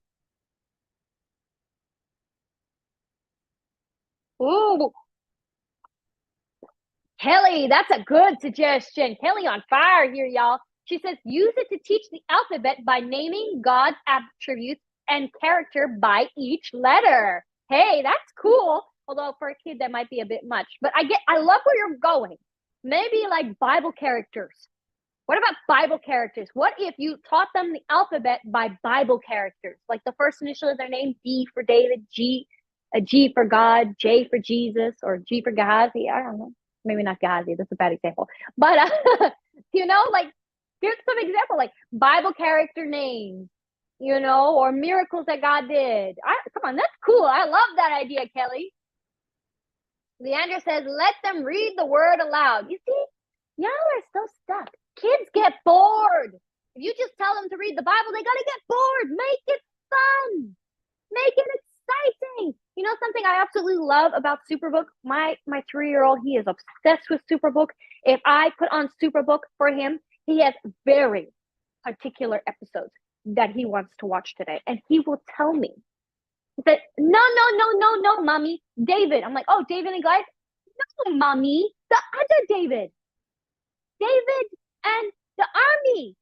Ooh. Kelly, that's a good suggestion. Kelly on fire here, y'all. She says, use it to teach the alphabet by naming God's attributes and character by each letter. Hey, that's cool. Although for a kid, that might be a bit much. But I love where you're going. Maybe like Bible characters. What about Bible characters? What if you taught them the alphabet by Bible characters? Like the first initial of their name, D for David, G for God, J for Jesus, or G for Gehazi. I don't know. Maybe not Gehazi. That's a bad example. But, like, here's some example, like Bible character names, or miracles that God did. Come on, that's cool. I love that idea, Kelly. Leandra says, let them read the word aloud. You see, y'all are so stuck. Kids get bored. If you just tell them to read the Bible, they got to get bored. Make it fun. Make it exciting. You know something I absolutely love about Superbook? My 3-year-old, he is obsessed with Superbook. If I put on Superbook for him, he has very particular episodes that he wants to watch today. And he will tell me that, no, mommy, David. I'm like, oh, David and Goliath? No, mommy, the other David. David and the army.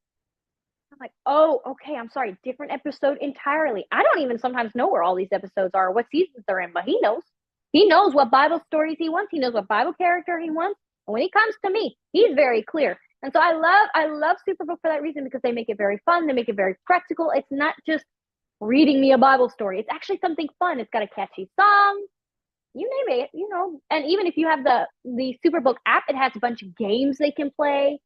I'm like, oh, okay, I'm sorry, different episode entirely. I don't even sometimes know where all these episodes are, what seasons they're in, but he knows. He knows what Bible stories he wants. He knows what Bible character he wants. And when he comes to me, he's very clear. And so I love Superbook for that reason, because they make it very fun. They make it very practical. It's not just reading me a Bible story. It's actually something fun. It's got a catchy song. You name it, And even if you have the Superbook app, it has a bunch of games they can play.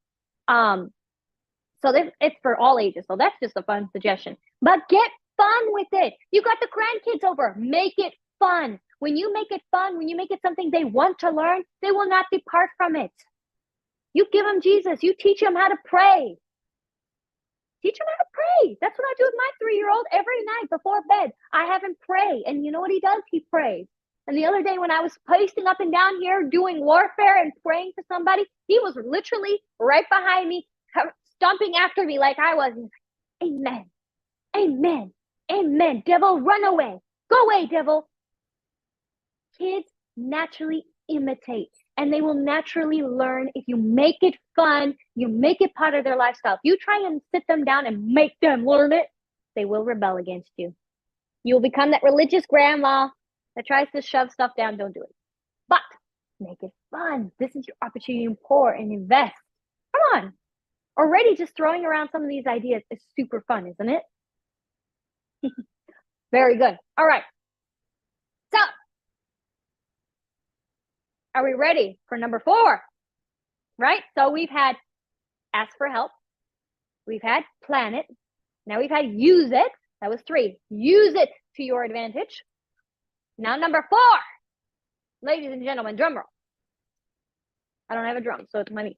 So it's for all ages. So that's just a fun suggestion. But get fun with it. You got the grandkids over. Make it fun. When you make it fun, when you make it something they want to learn, they will not depart from it. You give them Jesus. You teach them how to pray. Teach him how to pray. That's what I do with my 3-year-old every night before bed. I have him pray. And you know what he does? He prays. And the other day when I was pacing up and down here doing warfare and praying for somebody, he was literally right behind me, stomping after me like I was. Amen. Amen. Amen. Devil, run away. Go away, devil. Kids naturally imitate. And they will naturally learn if you make it fun, you make it part of their lifestyle. If you try and sit them down and make them learn it, they will rebel against you. You'll become that religious grandma that tries to shove stuff down. Don't do it. But make it fun. This is your opportunity to pour and invest. Come on. Already just throwing around some of these ideas is super fun, isn't it? Very good. All right. So, are we ready for number 4? Right? So we've had ask for help. We've had plan it. Now we've had use it. That was 3. Use it to your advantage. Now number 4. Ladies and gentlemen, drum roll. I don't have a drum, so it's my knee.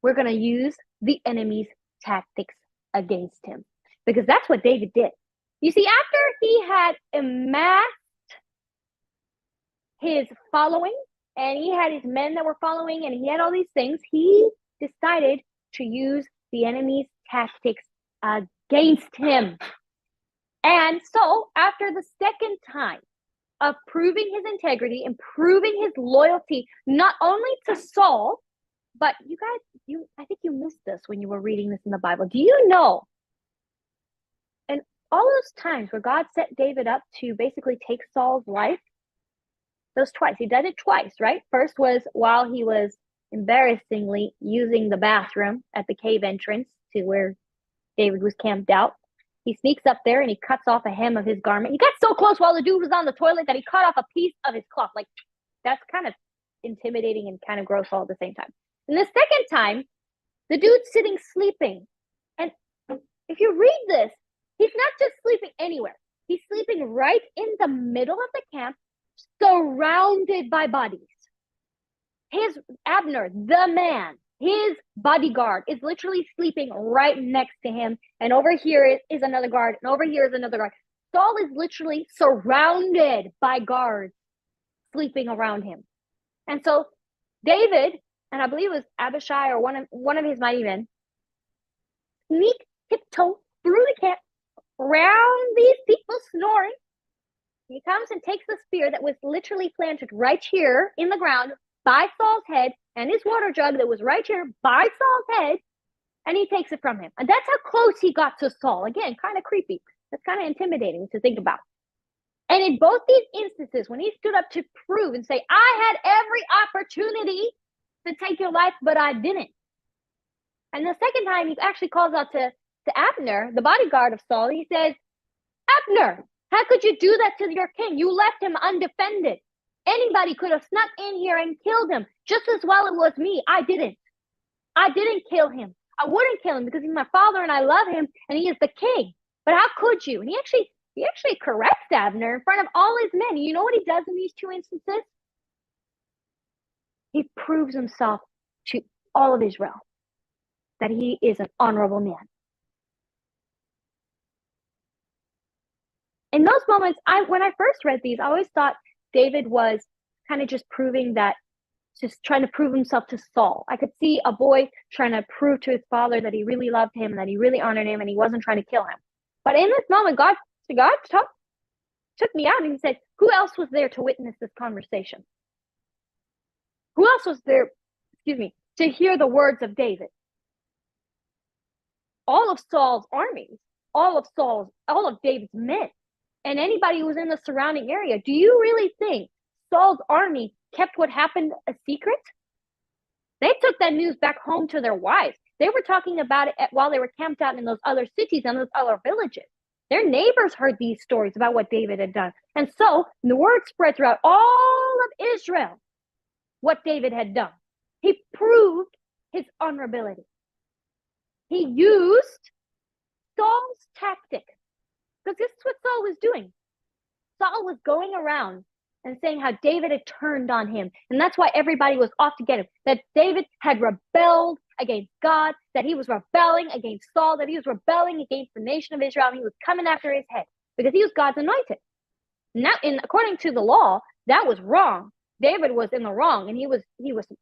We're going to use the enemy's tactics against him. Because that's what David did. You see, after he had amassed his following, and he had his men that were following, and he had all these things, he decided to use the enemy's tactics against him. And so, after the second time of proving his integrity and proving his loyalty, not only to Saul, but you guys, I think you missed this when you were reading this in the Bible. Do you know, and all those times where God set David up to basically take Saul's life, those twice. He did it twice, right? First was while he was embarrassingly using the bathroom at the cave entrance to where David was camped out. He sneaks up there and he cuts off a hem of his garment. He got so close while the dude was on the toilet that he cut off a piece of his cloth. Like, that's kind of intimidating and kind of gross all at the same time. And the second time, the dude's sitting sleeping. And if you read this, he's not just sleeping anywhere. He's sleeping right in the middle of the camp, surrounded by bodies. Abner, the man, his bodyguard is literally sleeping right next to him. And over here is another guard. And over here is another guard. Saul is literally surrounded by guards sleeping around him. And so David, and I believe it was Abishai or one of his mighty men, tiptoe through the camp, around these people snoring. He comes and takes the spear that was literally planted right here in the ground by Saul's head, and his water jug that was right here by Saul's head, and he takes it from him. And that's how close he got to Saul. Again, kind of creepy. That's kind of intimidating to think about. And in both these instances, when he stood up to prove and say, I had every opportunity to take your life, but I didn't. And the second time, he actually calls out to Abner, the bodyguard of Saul. He says, Abner, how could you do that to your king? You left him undefended. Anybody could have snuck in here and killed him just as well it was me. I didn't. I didn't kill him. I wouldn't kill him because he's my father and I love him and he is the king. But how could you? And he actually corrects Abner in front of all his men. You know what he does in these 2 instances? He proves himself to all of Israel that he is an honorable man. In those moments, when I first read these, I always thought David was kind of just proving that, just trying to prove himself to Saul. I could see a boy trying to prove to his father that he really loved him, and that he really honored him, and he wasn't trying to kill him. But in this moment, God took me out and he said, who else was there to witness this conversation? Who else was there, to hear the words of David? All of Saul's armies, all of David's men, and anybody who was in the surrounding area. Do you really think Saul's army kept what happened a secret? They took that news back home to their wives. They were talking about it while they were camped out in those other cities and those other villages. Their neighbors heard these stories about what David had done. And so the word spread throughout all of Israel what David had done. He proved his honorability. He used Saul's tactic, because this is what Saul was doing. Saul was going around and saying how David had turned on him. And that's why everybody was off to get him. That David had rebelled against God, that he was rebelling against Saul, that he was rebelling against the nation of Israel, and he was coming after his head because he was God's anointed. Now, according to the law, that was wrong. David was in the wrong, and he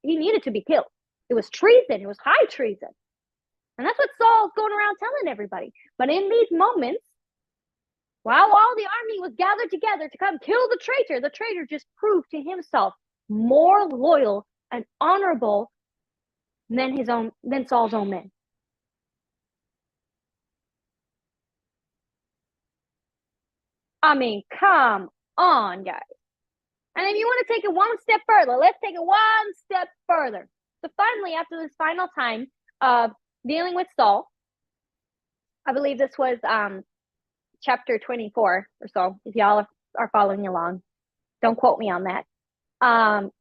needed to be killed. It was treason. It was high treason. And that's what Saul's going around telling everybody. But in these moments, while all the army was gathered together to come kill the traitor just proved to himself more loyal and honorable than Saul's own men. I mean, come on, guys. And if you want to take it one step further, let's take it one step further. So finally, after this final time of dealing with Saul, I believe this was chapter 24 or so, if y'all are following along. Don't quote me on that.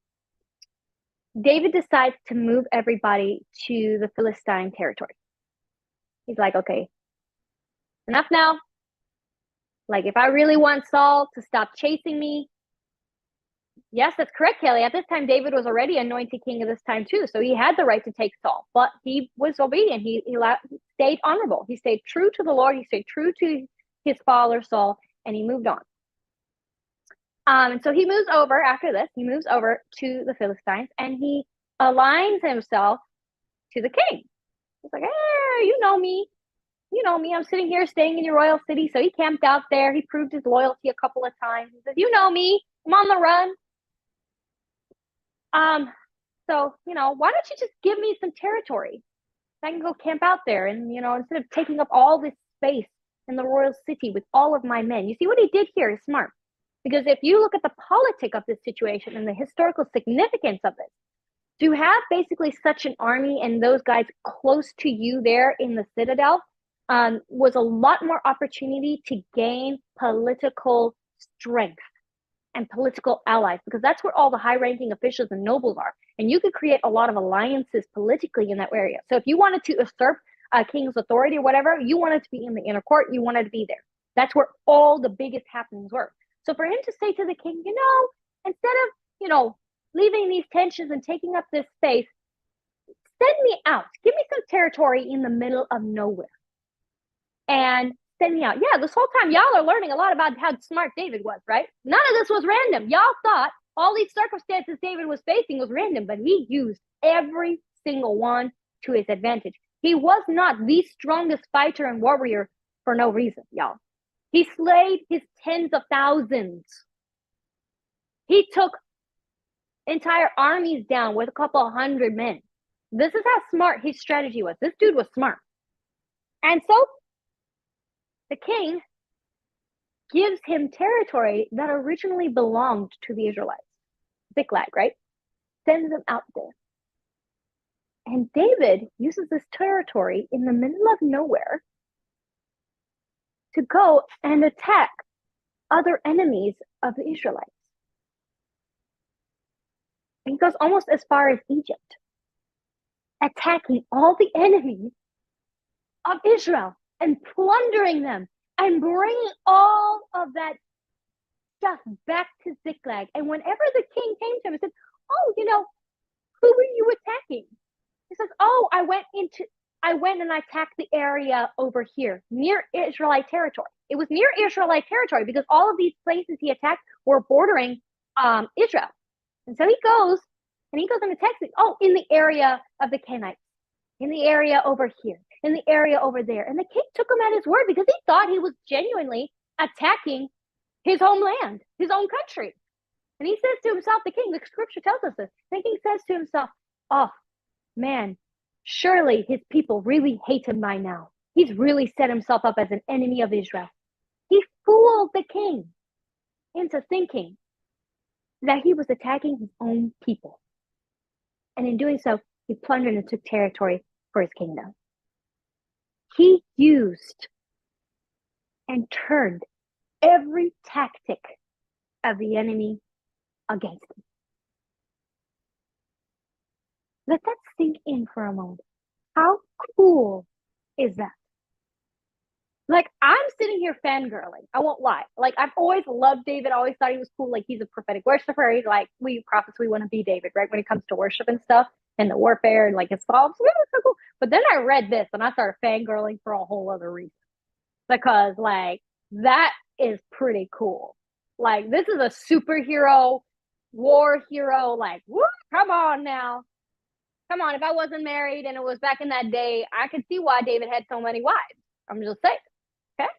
David decides to move everybody to the Philistine territory. He's like, okay, enough now. Like, if I really want Saul to stop chasing me, yes, that's correct, Kelly. At this time, David was already anointed king at this time too, so he had the right to take Saul, but he was obedient. He stayed honorable. He stayed true to the Lord. He stayed true to his father Saul, and he moved on. And so he moves over after this. He moves over to the Philistines, and he aligns himself to the king. He's like, hey, you know me. You know me. I'm sitting here staying in your royal city. So he camped out there. He proved his loyalty a couple of times. He says, you know me. I'm on the run. So, why don't you just give me some territory? I can go camp out there and, instead of taking up all this space in the royal city with all of my men. You see what he did here is smart. Because if you look at the politic of this situation and the historical significance of this, to have basically such an army and those guys close to you there in the citadel was a lot more opportunity to gain political strength and political allies, because that's where all the high-ranking officials and nobles are. And you could create a lot of alliances politically in that area. So if you wanted to usurp a king's authority or whatever, you wanted to be in the inner court, you wanted to be there. That's where all the biggest happenings were. So for him to say to the king, instead of, leaving these tensions and taking up this space, send me out. Give me some territory in the middle of nowhere. And send me out. Yeah, this whole time, y'all are learning a lot about how smart David was, right? None of this was random. Y'all thought all these circumstances David was facing was random, but he used every single one to his advantage. He was not the strongest fighter and warrior for no reason, y'all. He slayed his tens of thousands. He took entire armies down with a couple of hundred men. This is how smart his strategy was. This dude was smart. And so the king gives him territory that originally belonged to the Israelites. Ziklag, right? Sends them out there. And David uses this territory in the middle of nowhere to go and attack other enemies of the Israelites. And he goes almost as far as Egypt, attacking all the enemies of Israel and plundering them and bringing all of that stuff back to Ziklag. And whenever the king came to him and said, oh, who were you attacking? He says, oh, I went and I attacked the area over here near Israelite territory. It was near Israelite territory because all of these places he attacked were bordering Israel. And so he goes and attacks it. Oh, in the area of the Canaanites, in the area over here, in the area over there. And the king took him at his word because he thought he was genuinely attacking his homeland, his own country. And he says to himself, the king, the scripture tells us this, the king says to himself, oh, man, surely his people really hate him by now. He's really set himself up as an enemy of Israel. He fooled the king into thinking that he was attacking his own people. And in doing so, he plundered and took territory for his kingdom. He used and turned every tactic of the enemy against him. Let that sink in for a moment. How cool is that? Like, I'm sitting here fangirling. I won't lie. Like, I've always loved David. I always thought he was cool. Like, he's a prophetic worshiper. He's like, we prophets, we want to be David, right? When it comes to worship and stuff and the warfare and like his psalms. Yeah, so cool. But then I read this and I started fangirling for a whole other reason. Because, like, that is pretty cool. Like, this is a superhero, war hero. Like, woo, come on now. Come on. If I wasn't married and it was back in that day, I could see why David had so many wives. I'm just saying. Okay.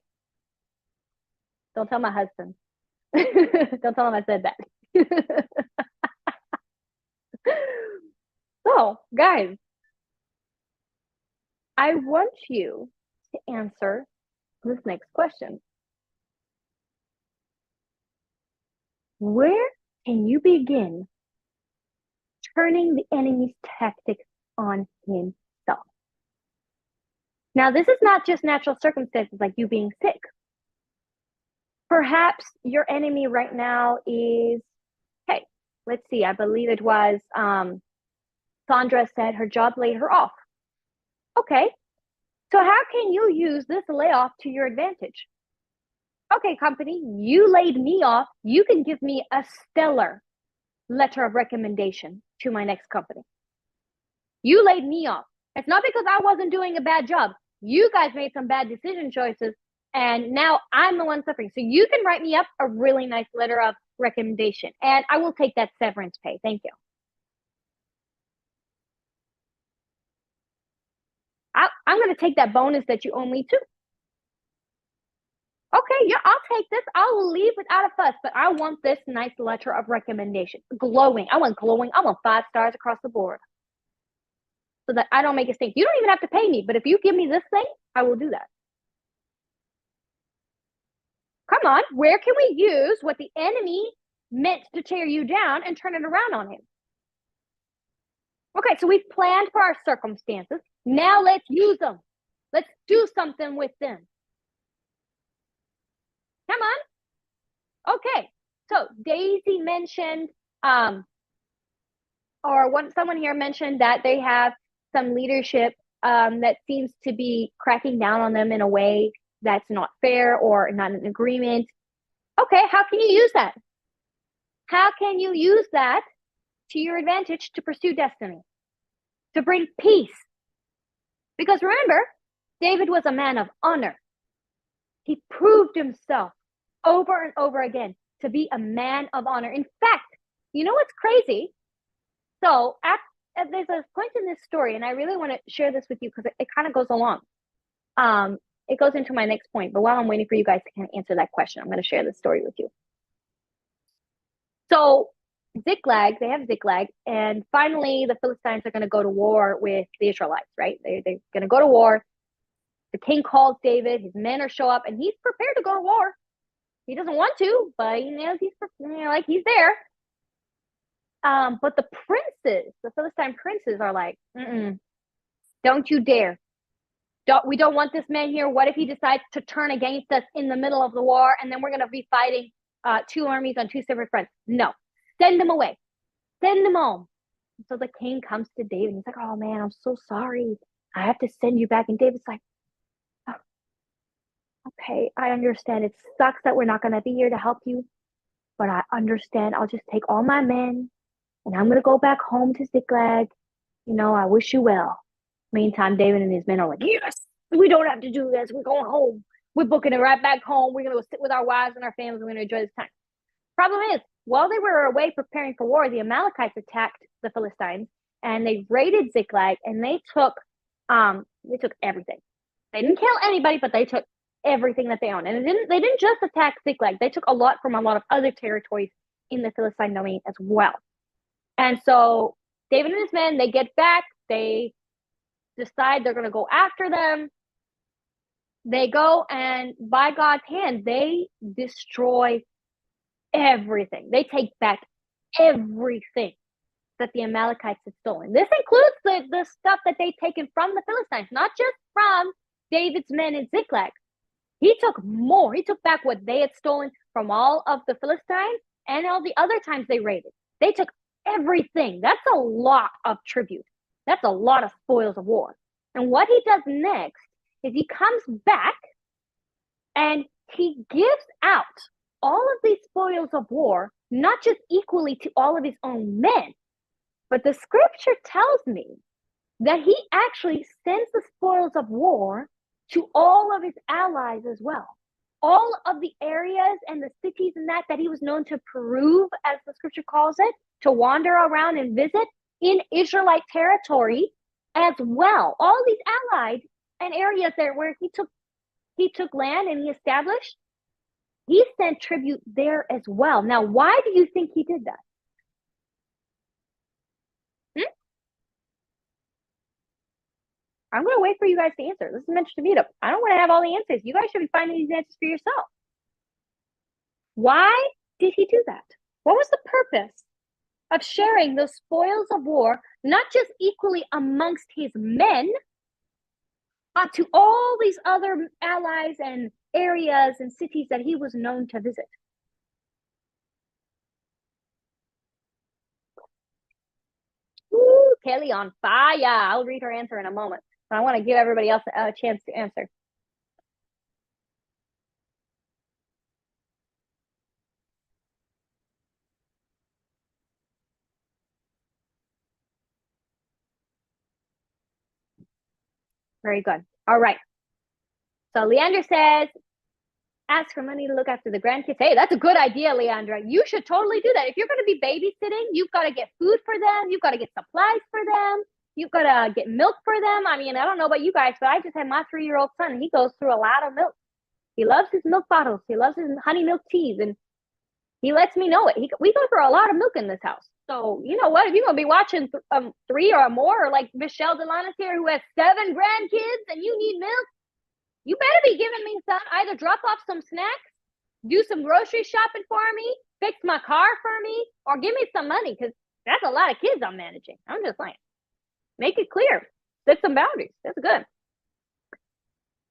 Don't tell my husband. Don't tell him I said that. So, guys, I want you to answer this next question. Where can you begin turning the enemy's tactics on himself? Now, this is not just natural circumstances like you being sick. Perhaps your enemy right now is, hey, let's see, I believe it was Sandra said her job laid her off. Okay, so how can you use this layoff to your advantage? Okay, company, you laid me off. You can give me a stellar letter of recommendation to my next company. You laid me off. It's not because I wasn't doing a bad job. You guys made some bad decision choices, and now I'm the one suffering. So you can write me up a really nice letter of recommendation, and I will take that severance pay. Thank you. I'm going to take that bonus that you owe me too. Okay, yeah, I'll take this. I'll leave without a fuss, but I want this nice letter of recommendation. Glowing. I want glowing. I want 5 stars across the board. So that I don't make a stink. You don't even have to pay me, but if you give me this thing, I will do that. Come on, where can we use what the enemy meant to tear you down and turn it around on him? Okay, so we've planned for our circumstances. Now let's use them. Let's do something with them. Come on. Okay, so Daisy mentioned, someone here mentioned that they have some leadership that seems to be cracking down on them in a way that's not fair or not an agreement. Okay, how can you use that? How can you use that to your advantage to pursue destiny, to bring peace? Because remember, David was a man of honor. He proved himself over and over again to be a man of honor. In fact, you know what's crazy? So there's a point in this story, and I really want to share this with you because it kind of goes along. It goes into my next point, but while I'm waiting for you guys to kind of answer that question, I'm going to share this story with you. So Ziklag, they have Ziklag, and finally the Philistines are going to go to war with the Israelites, right? They're going to go to war. The king calls David, his men are show up, and he's prepared to go to war. He doesn't want to, but he knows he's there. But the princes, the Philistine princes are like, don't you dare. We don't want this man here. What if he decides to turn against us in the middle of the war, and then we're going to be fighting 2 armies on 2 separate fronts? No, send them away. Send them home. So the king comes to David. He's like, oh, man, I'm so sorry. I have to send you back. And David's like, oh, okay, I understand. It sucks that we're not going to be here to help you, but I understand. I'll just take all my men, and I'm going to go back home to Ziklag. I wish you well. Meantime, David and his men are like, yes, we don't have to do this. We're going home. We're booking it right back home. We're going to go sit with our wives and our families. We're going to enjoy this time. Problem is, while they were away preparing for war, the Amalekites attacked the Philistines, and they raided Ziklag, and they took everything. They didn't kill anybody, but they took everything that they owned. And they didn't just attack Ziklag. They took a lot from a lot of other territories in the Philistine domain as well. And so David and his men, they get back. They decide they're going to go after them. They go, and by God's hand, they destroy everything. They take back everything that the Amalekites had stolen. This includes the stuff that they'd taken from the Philistines, not just from David's men in Ziklag. He took more. He took back what they had stolen from all of the Philistines and all the other times they raided. They took everything. That's a lot of tribute. That's a lot of spoils of war. And what he does next is he comes back And he gives out all of these spoils of war, not just equally to all of his own men, but the scripture tells me that he actually sends the spoils of war to all of his allies as well. All of the areas and the cities and that he was known to peruse, as the scripture calls it, to wander around and visit in Israelite territory as well. All these allied and areas there where he took land and he established, he sent tribute there as well. Now, why do you think he did that? I'm going to wait for you guys to answer. This is Mentorship Meet-up. I don't want to have all the answers. You guys should be finding these answers for yourself. Why did he do that? What was the purpose of sharing the spoils of war, not just equally amongst his men, but to all these other allies and areas and cities that he was known to visit? Ooh, Kelly on fire. I'll read her answer in a moment, but I want to give everybody else a chance to answer. Very good. All right. So Leandra says, ask for money to look after the grandkids. Hey, that's a good idea, Leandra. You should totally do that. If you're going to be babysitting, you've got to get food for them. You've got to get supplies for them. You've got to get milk for them. I mean, I don't know about you guys, but I just had my 3-year-old son, and he goes through a lot of milk. He loves his milk bottles. He loves his honey milk teas, and he lets me know it. We go through a lot of milk in this house. So, you know what? If you're going to be watching 3 or more, or like Michelle Delana's here, who has 7 grandkids, and you need milk, you better be giving me some. Either drop off some snacks, do some grocery shopping for me, fix my car for me, or give me some money, because that's a lot of kids I'm managing. I'm just saying. Make it clear. Set some boundaries. That's good.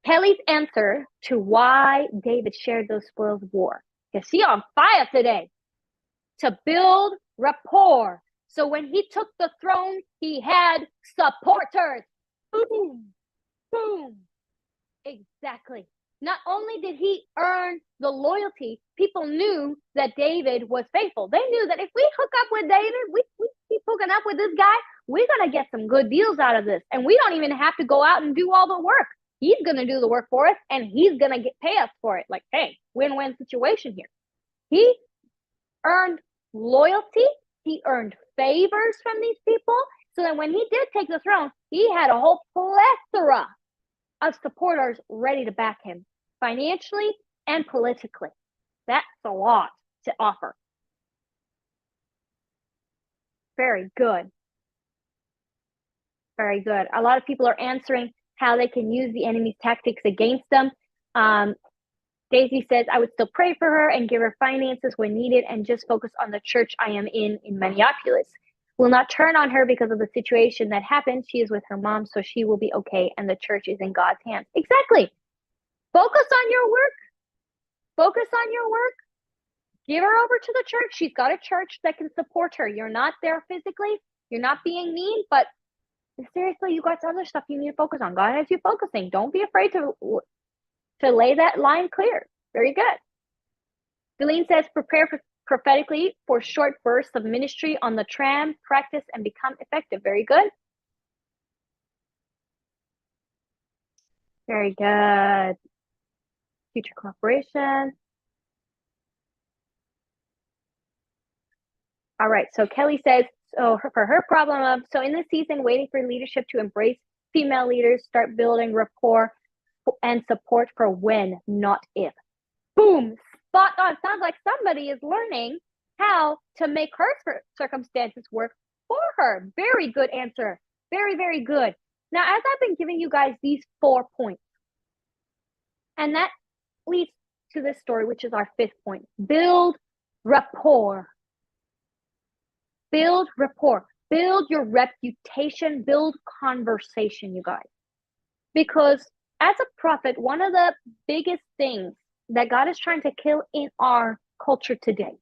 Kelly's answer to why David shared those spoils of war. Because she on fire today. To build rapport. So when he took the throne, he had supporters. Boom. Boom. Exactly. Not only did he earn the loyalty, people knew that David was faithful. They knew that if we hook up with David, we keep hooking up with this guy, we're going to get some good deals out of this. And we don't even have to go out and do all the work. He's going to do the work for us, and he's going to pay us for it. Like, hey, win-win situation here. He earned loyalty. He earned favors from these people. So that when he did take the throne, he had a whole plethora of supporters ready to back him financially and politically. That's a lot to offer. Very good. Very good. A lot of people are answering how they can use the enemy's tactics against them. Daisy says, I would still pray for her and give her finances when needed and just focus on the church I am in Minneapolis. Will not turn on her because of the situation that happened. She is with her mom, so she will be okay, and the church is in God's hands. Exactly. Focus on your work. Focus on your work. Give her over to the church. She's got a church that can support her. You're not there physically. You're not being mean, but seriously, you got other stuff you need to focus on. God has you focusing. Don't be afraid to lay that line clear. Very good. Delene says, prepare prophetically for short bursts of ministry on the tram, practice, and become effective. Very good. Very good. Future cooperation. All right. So Kelly says, so for her problem of, so in this season, waiting for leadership to embrace female leaders, start building rapport and support for when, not if. Boom. Spot on. Sounds like somebody is learning how to make her circumstances work for her. Very good answer. Very, very good. Now, as I've been giving you guys these 4 points, and that leads to this story, which is our 5th point. Build rapport. Build rapport. Build your reputation. Build conversation, you guys. Because as a prophet, one of the biggest things that God is trying to kill in our culture today,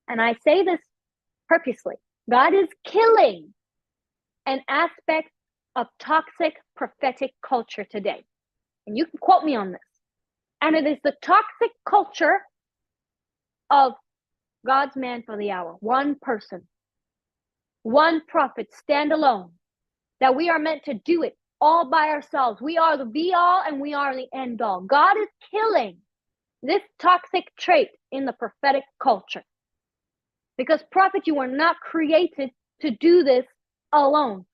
and I say this purposely, God is killing an aspect of toxic prophetic culture today. And you can quote me on this. And it is the toxic culture of God's man for the hour. One person, one prophet, stand alone. That we are meant to do it all by ourselves. We are the be all and we are the end all. God is killing this toxic trait in the prophetic culture. Because prophet, you were not created to do this alone.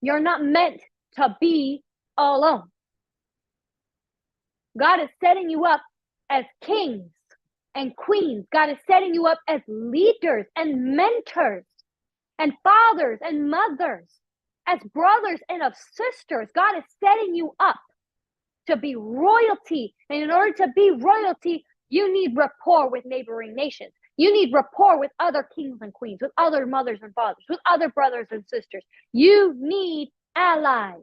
You're not meant to be alone. God is setting you up as kings and queens. God is setting you up as leaders and mentors and fathers and mothers, as brothers and of sisters. God is setting you up to be royalty. And in order to be royalty, you need rapport with neighboring nations. You need rapport with other kings and queens, with other mothers and fathers, with other brothers and sisters. You need allies.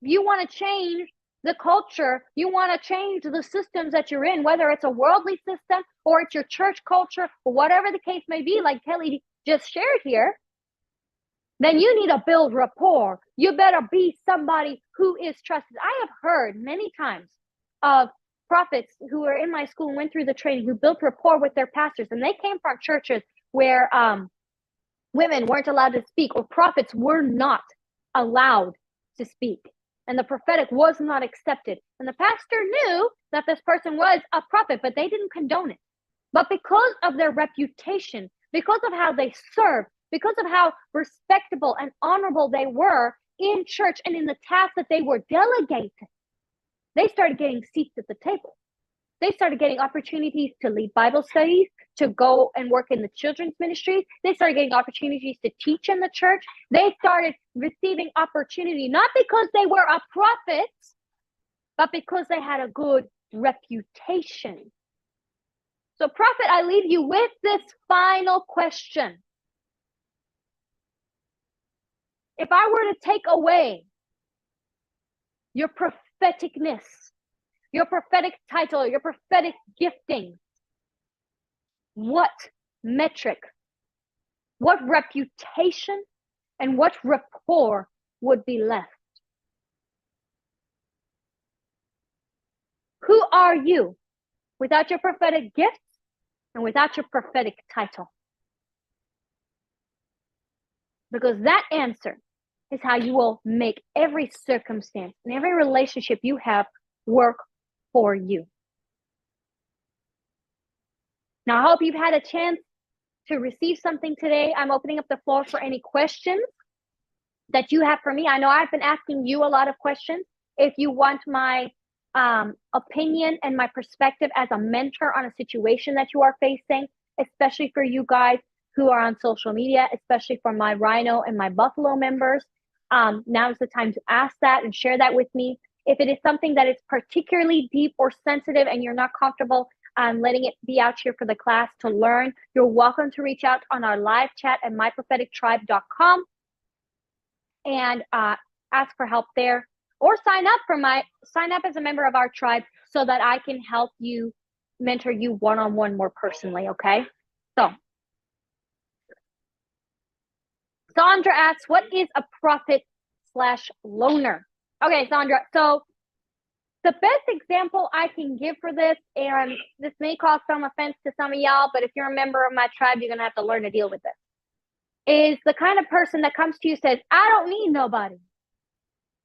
You want to change the culture. You want to change the systems that you're in, whether it's a worldly system or it's your church culture or whatever the case may be, like Kelly just shared here. Then you need to build rapport. You better be somebody who is trusted. I have heard many times of prophets who were in my school and went through the training, who built rapport with their pastors, and they came from churches where women weren't allowed to speak, or prophets were not allowed to speak, and the prophetic was not accepted. And the pastor knew that this person was a prophet, but they didn't condone it. But because of their reputation, because of how they served, because of how respectable and honorable they were in church and in the tasks that they were delegated, they started getting seats at the table. They started getting opportunities to lead Bible studies, to go and work in the children's ministries. They started getting opportunities to teach in the church. They started receiving opportunity, not because they were a prophet, but because they had a good reputation. So, prophet, I leave you with this final question. If I were to take away your propheticness, your prophetic title, your prophetic gifting, what metric, what reputation, and what rapport would be left? Who are you without your prophetic gifts and without your prophetic title? Because that answer is how you will make every circumstance and every relationship you have work for you. Now, I hope you've had a chance to receive something today. I'm opening up the floor for any questions that you have for me. I know I've been asking you a lot of questions. If you want my opinion and my perspective as a mentor on a situation that you are facing, especially for you guys who are on social media, especially for my Rhino and my Buffalo members, now is the time to ask that and share that with me. If it is something that is particularly deep or sensitive and you're not comfortable letting it be out here for the class to learn, you're welcome to reach out on our live chat at myprophetictribe.com and ask for help there, or sign up as a member of our tribe so that I can help you, mentor you one-on-one more personally, okay? So Sandra asks, what is a prophet/loner? Okay, Sandra, so the best example I can give for this, and this may cause some offense to some of y'all, but if you're a member of my tribe, you're going to have to learn to deal with this, is the kind of person that comes to you and says, I don't need nobody.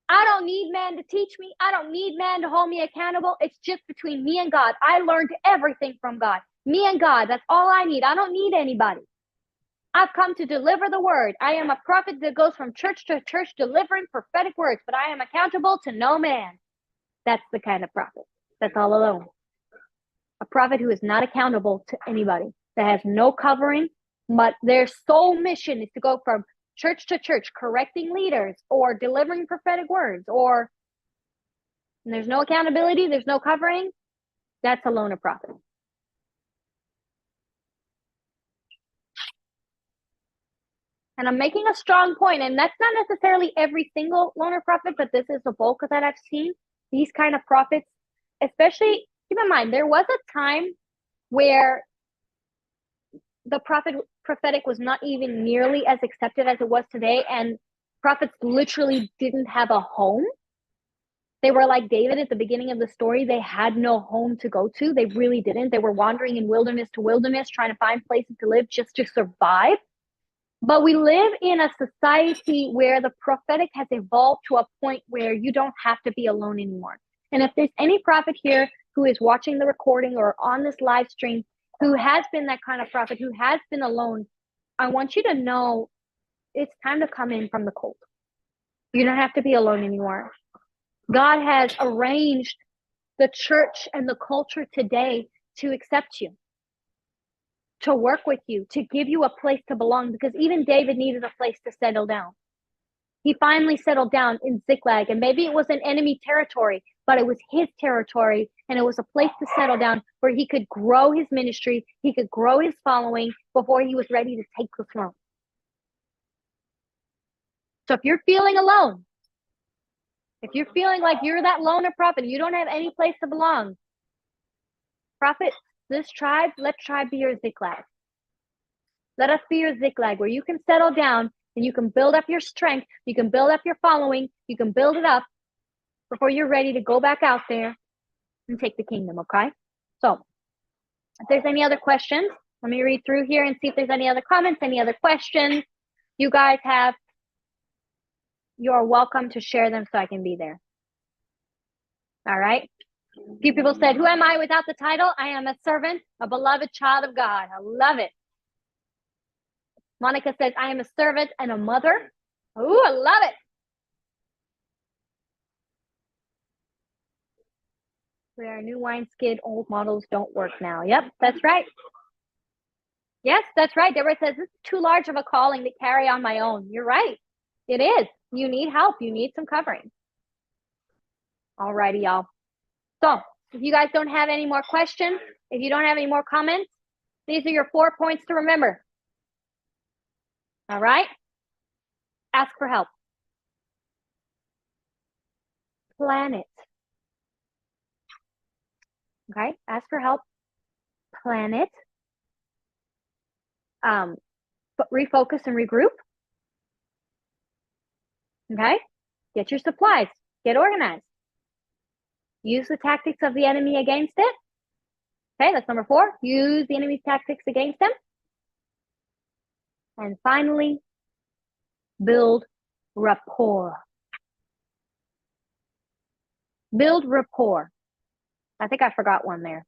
I don't need man to teach me. I don't need man to hold me accountable. It's just between me and God. I learned everything from God. Me and God, that's all I need. I don't need anybody. I've come to deliver the word. I am a prophet that goes from church to church delivering prophetic words, but I am accountable to no man. That's the kind of prophet that's all alone. A prophet who is not accountable to anybody, that has no covering, but their sole mission is to go from church to church, correcting leaders or delivering prophetic words, or there's no accountability, there's no covering. That's a loner prophet. And I'm making a strong point, and that's not necessarily every single loner prophet, but this is the bulk that I've seen. These kind of prophets, especially, keep in mind, there was a time where the prophetic was not even nearly as accepted as it was today, and prophets literally didn't have a home. They were like David at the beginning of the story. They had no home to go to. They really didn't. They were wandering in wilderness to wilderness, trying to find places to live just to survive. But we live in a society where the prophetic has evolved to a point where you don't have to be alone anymore. And if there's any prophet here who is watching the recording or on this live stream who has been that kind of prophet, who has been alone, I want you to know it's time to come in from the cold. You don't have to be alone anymore. God has arranged the church and the culture today to accept you, to work with you, to give you a place to belong, because even David needed a place to settle down. He finally settled down in Ziklag, and maybe it was an enemy territory, but it was his territory, and it was a place to settle down where he could grow his ministry, he could grow his following before he was ready to take the throne. So if you're feeling alone, if you're feeling like you're that loner prophet, you don't have any place to belong, prophet, this tribe, let tribe be your Ziklag. Let us be your Ziklag, where you can settle down and you can build up your strength, you can build up your following, you can build it up before you're ready to go back out there and take the kingdom, okay? So if there's any other questions, let me read through here and see if there's any other comments, any other questions you guys have. You're welcome to share them so I can be there. All right. A few people said, who am I without the title? I am a servant, a beloved child of God. I love it. Monica says, I am a servant and a mother. Ooh, I love it. We are a new wineskin. Old models don't work now. Yep, that's right. Yes, that's right. Deborah says, this is too large of a calling to carry on my own. You're right. It is. You need help. You need some covering. All righty, y'all. So if you guys don't have any more questions, if you don't have any more comments, these are your 4 points to remember. All right? Ask for help. Plan it. Okay? Ask for help. Plan it. Refocus and regroup. Okay? Get your supplies. Get organized. Use the tactics of the enemy against it. Okay, that's number 4. Use the enemy's tactics against them. And finally, build rapport. Build rapport. I think I forgot one there.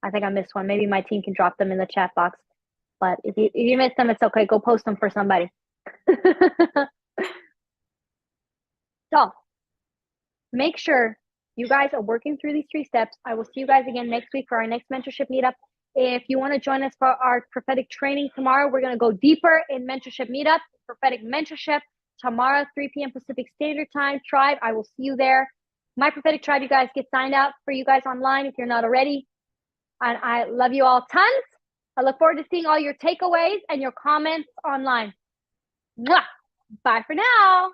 I think I missed one. Maybe my team can drop them in the chat box. But if you missed them, it's okay. Go post them for somebody. So, make sure you guys are working through these 3 steps. I will see you guys again next week for our next mentorship meetup. If you want to join us for our prophetic training tomorrow, we're going to go deeper in mentorship meetup, prophetic mentorship tomorrow, 3 p.m. Pacific Standard Time. Tribe, I will see you there. My prophetic tribe, you guys get signed up for you guys online if you're not already. And I love you all tons. I look forward to seeing all your takeaways and your comments online. Mwah! Bye for now.